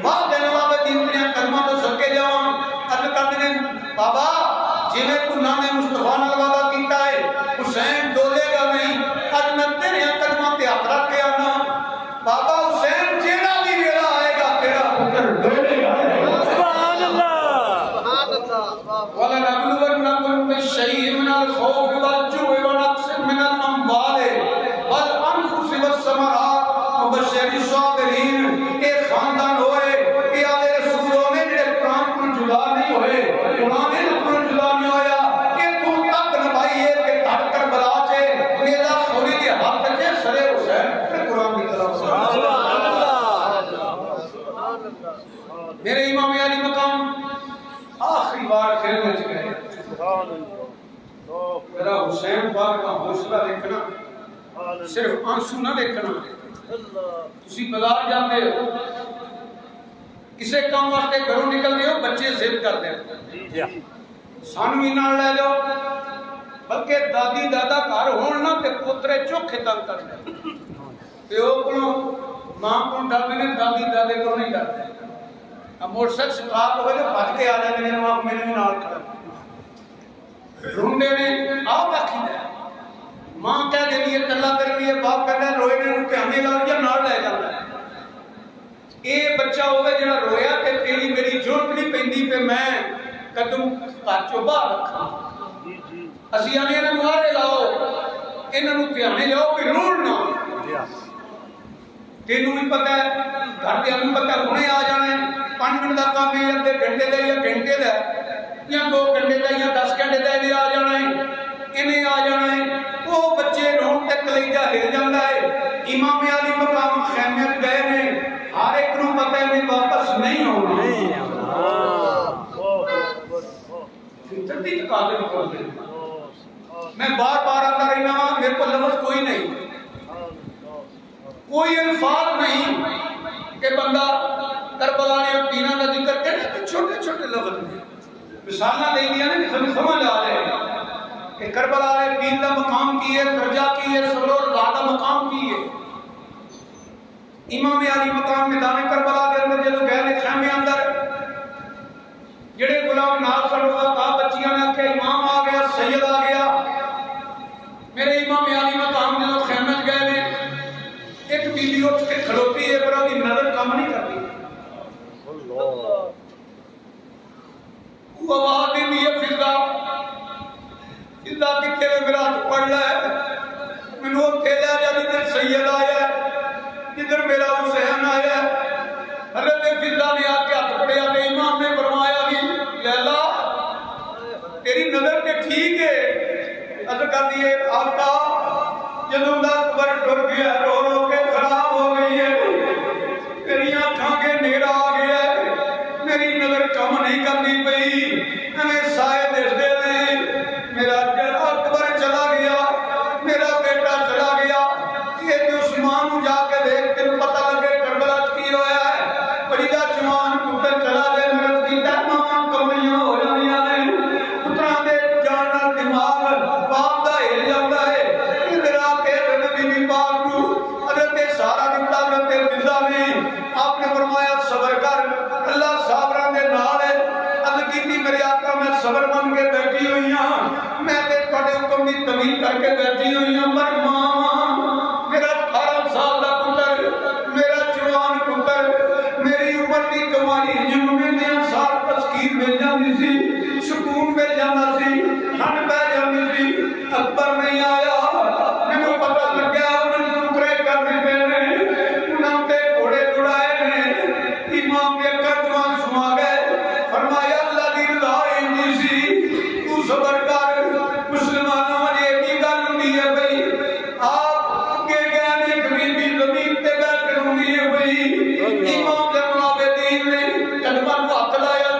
A: بعد دن بابا دین نے کلمہ تو سکے جاؤں ارد کرتے ہیں بابا جی میں کنہ نے مصطفیٰ نال وعدہ کیتا ہے حسین ڈولے گا نہیں, اج میں تیرے کلمہ پہ ہاتھ رکھ کے آنا. بابا حسین جیڑا بھی ویلا آئے گا تیرا پتر ڈولے گا.
B: سبحان اللہ.
A: وَلَنَبْلُوَنَّكُمْ بِشَيْءٍ مِّنَ الْخَوْفِ وَالْجُوعِ وَنَقْصٍ مِّنَ الْأَمْوَالِ وَالْأَنفُسِ وَالثَّمَرَاتِ وَبَشِّرِ الصَّابِرِينَ. ایک خاندان ہوئے کہ آلے رسولوں نے جڑے قرآن کو جدا نہیں ہوئے, قرآن کو جدا نہیں ہویا کہ تو تک نبھائیے کہ گھر کربلا چے میرا خوری کے ہاتھ چے سرے حسین پھر قرآن کی طرف سے. میرے امام علی مقام آخری بار خدمت گئے. میرا حسین پاک کا حوصلہ دیکھنا, صرف آنسو نہ دیکھنا. تسی بازار جاندے ہو, کسے کام واسطے گھروں نکل ہو, بچے ضد کرتے ہیں سانو بھی نال لے جاؤ, بلکہ دادی دادا گھر ہون نہ تے پوترے چوکھے تنگ کرتے ہیں. پیو کو ماں کو ڈرتے ہیں, دادی دادے کو نہیں ڈرتے. اب موٹر سائیکل سٹارٹ ہوئے تو بھج کے آ جاتے ہیں, آپ میرے بھی نال کھڑا ڈھونڈے نے آؤ باقی ہے. ماں کہہ دے لیے تلا کر لیے, باپ کہتا ہے روئے نے روکے ہمیں لا یا نال لے جاتا ہے. اے بچہ ہوئے جڑا رویا کہ تیری میری ضرورت نہیں پیندی پہ میں قدم کاچو باہر رکھا. اسی آنے نے مارے لاؤ انہاں نوں دھیانے لاؤ کہ روڑنا. تینوں بھی پتہ ہے گھر دے نوں پتہ ہنے آ جانے 5 منٹ دا کام ہے ادھے گھنٹے دا یا گھنٹے دا یا 2 گھنٹے دا یا 10 گھنٹے دا بھی آ جانا ہے, انہیں آ جانا ہے. وہ بچے روਣ تے کلیجہ ہل جاندا ہے. امام علی مقام خیمے گئے نے, ہر ایک نوں پتہ ہے میں واپس نہیں ہونا. فطرتی تقاضے کو دے. میں بار بار آتا رہنا ہوں, میرے کو لفظ کوئی نہیں, کوئی الفاظ نہیں کہ بندہ کربلا نے پینا کا ذکر کرے. چھوٹے چھوٹے لفظ میں مثالہ دے دیا نا کہ سمجھ آ جائے کہ کربلا نے پیر کا مقام کی ہے, درجہ کی ہے, صبر و رضا کا مقام کی ہے. امام علی مقام میدان کربلا کے اندر جب گئے نے خیمے اندر جڑے غلام نال سڑوا کا بچیاں نے کہ امام آ گیا, سید آ گیا. میرے امام علی مقام جب خیمے گئے نے, ایک بیوی اٹھ کے کھڑوتی ہے پر وہ نظر کام نہیں کرتی. وہ آواز دی ہے فضا فضا کتنے میں میرا ہاتھ پڑ رہا ہے, میں نے اتنے لیا جا جدھر سید آیا جدھر میرا حسین آیا. حضرت فضا نے آ کے ہاتھ پڑیا تو امام نے فرمایا بھی لیلا تیری نظر تے ٹھیک ہے. عرض کر دیے آقا جدوں دا قبر ٹر گیا رو رو کے خراب ہو گئی ہے, میری آنکھاں کے نیڑا آ گیا ہے, میری نظر کم نہیں کرنی پئی, ہمیں سائے دیکھتے ہیں. میرا قبر چلا گیا, میرا بیٹا چلا گیا. یہ عثمان جا کے دیکھ تین پتہ لگے کربلا کی ہویا ہے. بڑی دا جوان پتر چلا گیا, میرا دیتا ماں کمیاں ہو جانیاں نے, پتراں دے جاننا دماغ باپ دا ہل جاتا ہے. ادھر آ کے نبی پاک کو حضرت سارا دیتا حضرت فضا نے آپ نے فرمایا صبر کر, اللہ صابراں دے نال ہے. عرض کیتی میرے آقا میں صبر بن کے بیٹھی ہوئی ہوں, میں تے تواڈے حکم دی تمیز کر کے بیٹھی ہوئی ہوں. پر ماں میرا 18 سال دا پتر, میرا جوان پتر, میری عمر دی کمائی جنوں میں 9 سال تسکین مل جاندی سی, سکون مل جاندا سی, ٹھنڈ پہ جاندی سی. اکبر نہیں آیا, مینوں پتہ لگیا انہاں ٹکڑے کرنے پے نے, انہاں تے گھوڑے دوڑائے نے. امام دے کجواں سما گئے, فرمایا اللہ دی رضا اینی سی, تو صبر کر. مسلمانوں نے ایک گل ہوندی ہے بھئی آپ کے گئے نے کبھی بھی زمین تے بیٹھ ہوندی ہے بھئی. امام دے العابدین نے کلمہ کو ہاتھ لایا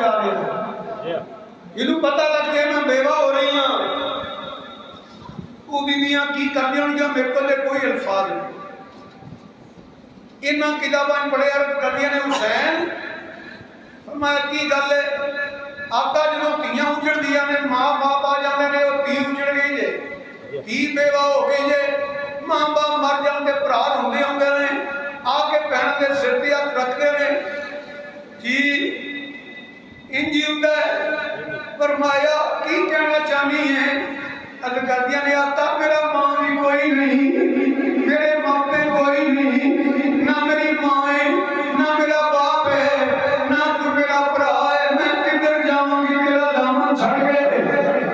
A: جا رہا ہے یہ پتہ لگ گیا میں بیوہ ہو رہی ہوں وہ بیویاں کی کرنی ہوں گیا میرے کو کوئی الفاظ نہیں انہاں کتاباں پڑھے عرض کردیاں نے حسین فرمایا کی گل ہے آقا جنہوں تیاں اجڑ دیا نے ماں باپ آ جانے نے وہ تی اجڑ گئی جے تی بیوہ ہو گئی جے ماں باپ مر جانے پرا روندے ہوں گے نے آ کے بہن کے سر تے ہاتھ رکھتے نے جی انجی ہوندا ہے فرمایا کی کہنا چاہنی ہے ادکردیاں نے آتا میرا ماں بھی کوئی نہیں میرے باپے کوئی نہیں نہ میری ماں ہے نہ میرا باپ ہے نہ تو میرا برا ہے میں کدھر جاؤں گی میرا دامن چھڑ گئے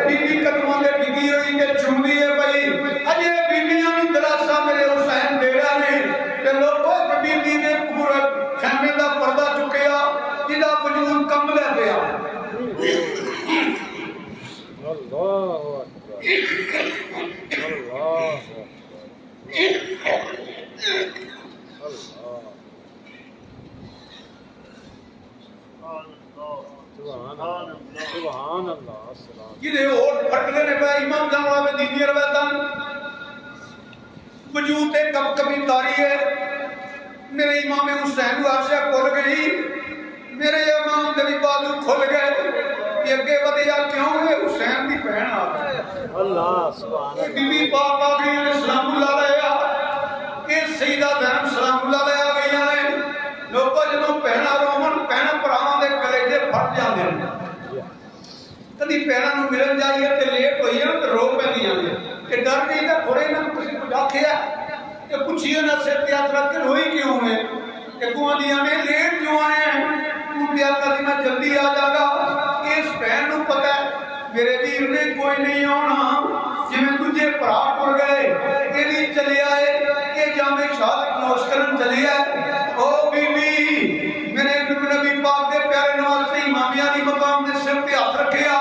A: بی بی قدموں دے ڈگی ہوئی تے چومدی ہے بھائی اجے بیبیاں بھی دلاسا میرے حسین دے رہا نے تے لوگوں بی بی نے پورا خیمے دا پردہ چکیا جدا وجود کم لے پیا
B: سبحان اللہ
A: جدے اور پھٹنے نے پہ امام جانوڑا میں دینی روایتاں وجود کب کبھی تاری ہے میرے امام حسین واسطہ کھل گئی میرے امام دلی بازو کھل گئے کہ اگے ودیا کیوں ہے حسین دی بہن آ گئی
B: اللہ سبحان اللہ
A: بی بی پاک آ گئی نے سلام اللہ علیہ یہ سیدہ زینب سلام اللہ علیہ آ گئی نے لوگوں جنوں پہنا رومن پہنا پراواں دے کلیجے پھٹ جاندے ہیں کدی پیراں نوں ملن جائیے تے لیٹ ہوئی ہے تے رو پیندیاں نے کہ ڈر نہیں تے تھوڑے نہ کسی کچھ آکھیا کہ پوچھیے نہ سر تے ہاتھ رکھ کے روئی کیوں ہے کہ کوہاں دیاں نے لیٹ جو آئے ہیں تو پیار کر میں جلدی آ جا گا اس بہن نوں پتہ ہے میرے ویر نے کوئی نہیں آنا جویں تجھے بھرا ٹر گئے یہ بھی چلے آئے یہ جامع شہادت نوش کرن چلے آئے او بی بی میرے نبی پاک دے پیارے نواز سے امام علی مقام دے سر تے ہاتھ رکھیا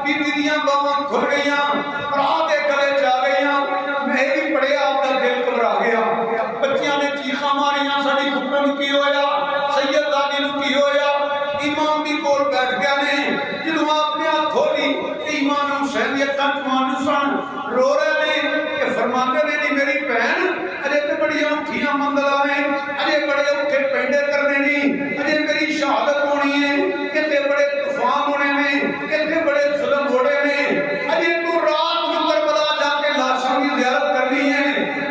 A: بی بی دیاں باواں کھل گئیاں بھرا دے گلے جا گئیاں میں بھی پڑھیا آپ دا دل گھبرا گیا بچیاں نے چیخاں ماریاں ساڈی پھپھڑ نوں کی ہویا سید دادی نوں کی ہویا امام بھی کول بیٹھ گیا نے جدوں آپ نے ہاتھ کھولی امام حسین دی اکھاں چوں سن رو رہے نے کہ فرماتے نے نہیں میری بہن اجے تے بڑی اوکھیاں منگلاں نے اجے بڑے اوکھے پینڈے کرنے نہیں اجے میری شہادت ہونی ہے کہ تے بڑے طوفان ہونے نے کہ تے بڑے ظلم ہونے نے اجے تو رات نوں کربلا جا کے لاشاں دی زیارت کرنی ہے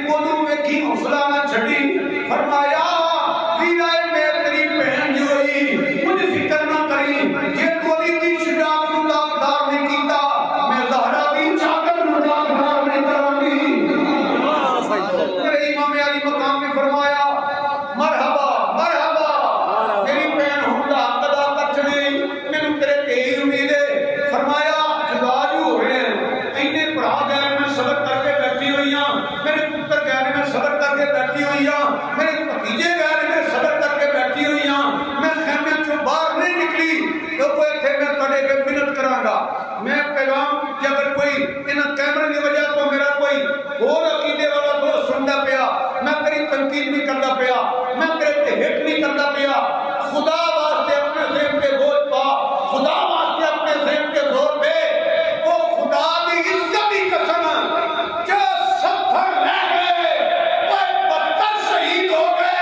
A: اودوں ویکھی حوصلہ نہ چھڈی فرمایا ویرا میں تیری بہن جو ہوئی مجھ فکر نہ کری جے کوئی بھی شجاعت نوں داغدار نہیں کیتا میں زہرا دی چادر نوں داغدار نہیں کراں گی میرے امام علی مقام نے فرمایا مرحبا مرحبا میری بہن ہن دا حق ادا کر چھڑی مینوں تیرے تے ہی امید ہے فرمایا جدا جو ہوئے اینے بھرا گئے میں صبر کر کے بیٹھی ہوئی ہاں میرے پتر گئے میں صبر کر کے بیٹھی ہوئی ہاں میرے بھتیجے گئے میں صبر کر کے بیٹھی ہوئی ہاں میں خیمے چوں باہر نہیں نکلی لوگوں اتنے میں تھوڑے کے منت کراں گا میں پیغام کہ اگر کوئی انہاں کیمرے کی وجہ تو میرا کوئی اور عقیدے والا دوست سندا پیا میں تیری تنقید نہیں کرتا پیا میں تیرے تے ہٹ نہیں کرتا پیا خدا واسطے اپنے ذہن پہ بوجھ پا خدا واسطے اپنے ذہن پہ زور دے وہ خدا دی عزت کی قسم جو 70 رہ گئے وہ 72 شہید ہو گئے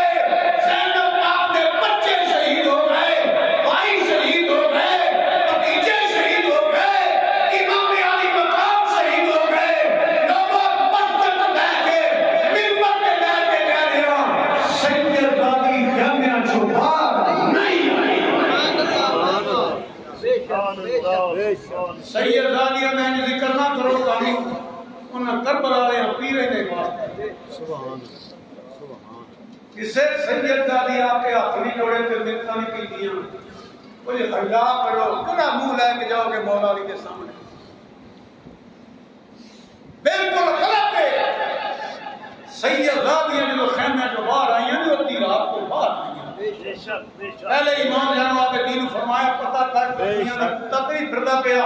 A: زینب پاک دے بچے شہید ہو گئے بھائی شہید ہو گئے بھتیجے شہید ہو گئے امام علی مقام شہید ہو گئے لوگوں پتھر لے کے منبر پہ لے کے کہہ رہے ہو سید دادی خیمے چوں باہر نہیں سید دادی میں ذکر نہ کرو کہانی انہاں کربلا والے پیرے نے
B: سبحان سبحان
A: کسے سید دادی آپ کے ہاتھ نہیں جوڑے تے منتاں نہیں کیتیاں کوئی حیا کرو کہڑا منہ لے کے جاؤ گے مولا علی کے سامنے بالکل غلط ہے سید دادی جو خیمے جو باہر آئی ہیں جو تی رات کو باہر آئی ہیں پہلے امام جانوا کے دین فرمایا پتہ تھا دنیا دا تقریب پھردا پیا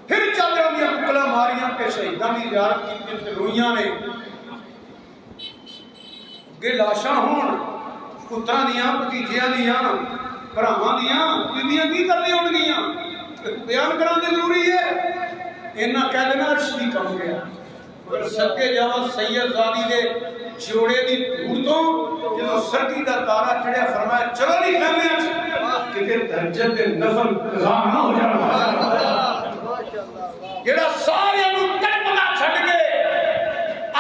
A: پھر چادراں دی بکلا ماریاں تے شہیداں دی زیارت کیتی تے روئیاں نے اگے لاشاں ہون پتراں دیاں بھتیجیاں دیاں ਭਰਾਵਾਂ ਦੀਆਂ ਬੀਬੀਆਂ ਕੀ ਕਰਦੀਆਂ ਹੋਣਗੀਆਂ بیان کرانے ضروری ہے اینا کہہ دینا عرش بھی کم گیا مگر سکے جاوہ سید زادی دے جوڑے دی دھوڑتوں جنہوں سردی دا تارا چڑیا فرمایا چلو نہیں کہنے عرش کہ تیر درجت نفل قضا نہ ہو جانا جڑا سارے انہوں تڑپنا چھٹ گئے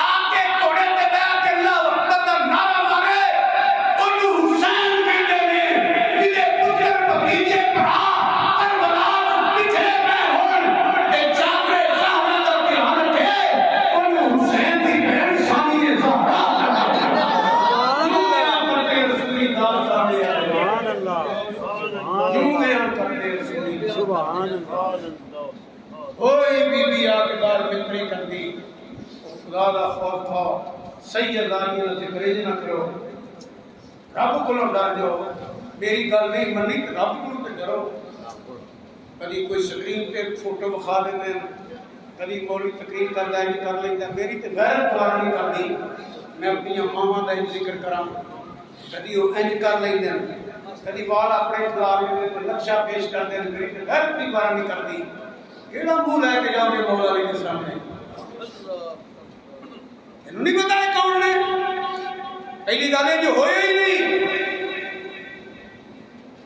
A: آکے کوڑے تے بیعہ کے اللہ وقت دا نعرہ مارے انہوں حسین کہنے میں جنہیں پتر بھتیجے پڑھا کوئی بی بی آگے بار متری کر دی خدا دا خوف تھا سید آئیے نہ ذکریج نہ کرو رب کو ڈر جو میری گل نہیں منی تو رب کو ڈرو کبھی کوئی سکرین پہ فوٹو بخا دیتے ہیں کبھی مولوی تقریر کر دائیں کر لیتے ہیں میری تو غیرت دوارا نہیں کر دی میں اپنی ماما دا ذکر کرا کبھی وہ انج کر لیتے ہیں کبھی بال اپنے خلاف نقشہ پیش کر دیں میری تو غیرت بھی دوارا نہیں کر دی کیڑا منہ لے کے جاؤ گے مولا علی کے سامنے انہوں نہیں پتا ہے کون نے پہلی گالیں جو ہوئے ہی نہیں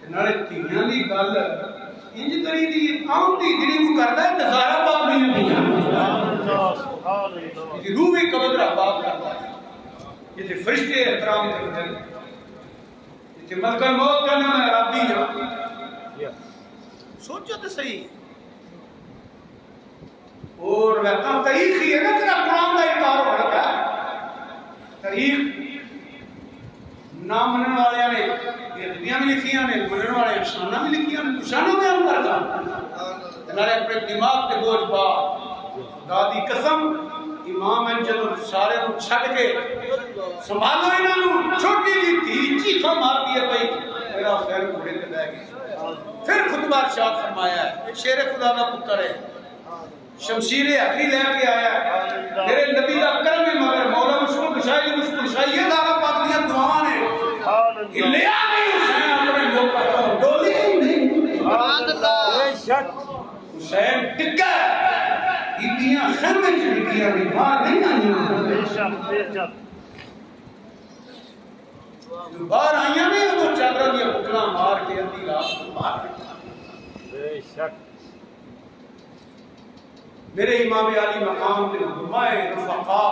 A: نارے تیمیاں دی گال انج کری دی آؤں دی جنہی کو کرتا ہے نظارہ باپ نہیں دیا یہ روح بھی قبض رہا باپ کرتا ہے یہ تھے فرشتے احترام کرتے ہیں یہ تھے ملکہ موت کرنے میں رابی ہیں سوچو تو صحیح اور ویسا تاریخ ہی ہے نا تیرا قرآن کا انکار ہو رکھا ہے تاریخ نام منن والے نے یہ بھی لکھیاں نے منن والے شانہ بھی لکھیاں نے شانہ بیان کرتا انہوں اپنے دماغ کے بوجھ پا دادی قسم امام ہیں جب سارے کو چھٹ کے سنبھالو انہوں چھوٹی لی تھی چیخا مار دیا بھائی میرا خیر گھوڑے پہ لے گئی پھر خطبہ ارشاد فرمایا ہے ایک شیر خدا کا پتر ہے شمشیر حقی لے کے آیا میرے نبی کا کرم ہے مگر مولا مشکل کشائی یہ دارہ پاکلیاں دعاواں نے لیا نہیں حسین اپنے لوگ پڑھتا ہوں ڈولی نہیں حسین ٹکا ہے اتنیاں خیمے چلکیاں بھی باہر نہیں آئیاں باہر آئیاں نہیں وہ چادرہ دیا بکلا مار کے اندھی رات باہر بے شک میرے امام علی مقام کے نمائے رفقا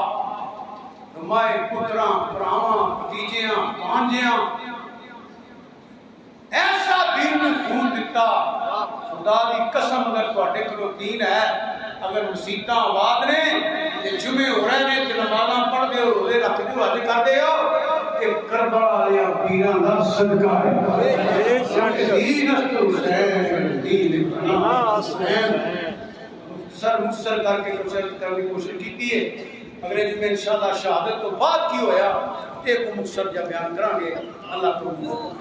A: نمائے پتراں پراواں بھتیجیاں بھانجیاں ایسا دین نے خون دیتا خدا دی قسم اگر تواڈے کولوں دین ہے اگر مسیتاں آباد نے تے جمعے ہو رہے نے تے نمازاں پڑھ دے ہو روزے رکھ دے حج کر دے ہو کہ کربلا والے پیراں دا صدقہ ہے بے شک دین حسین دین حسین سر مصر کر کے کرنے کی کوشش کی ہے انگریزی میں انشاءاللہ شہادت تو بعد کی ہویا ایک مصر جب بیان کریں گے اللہ کو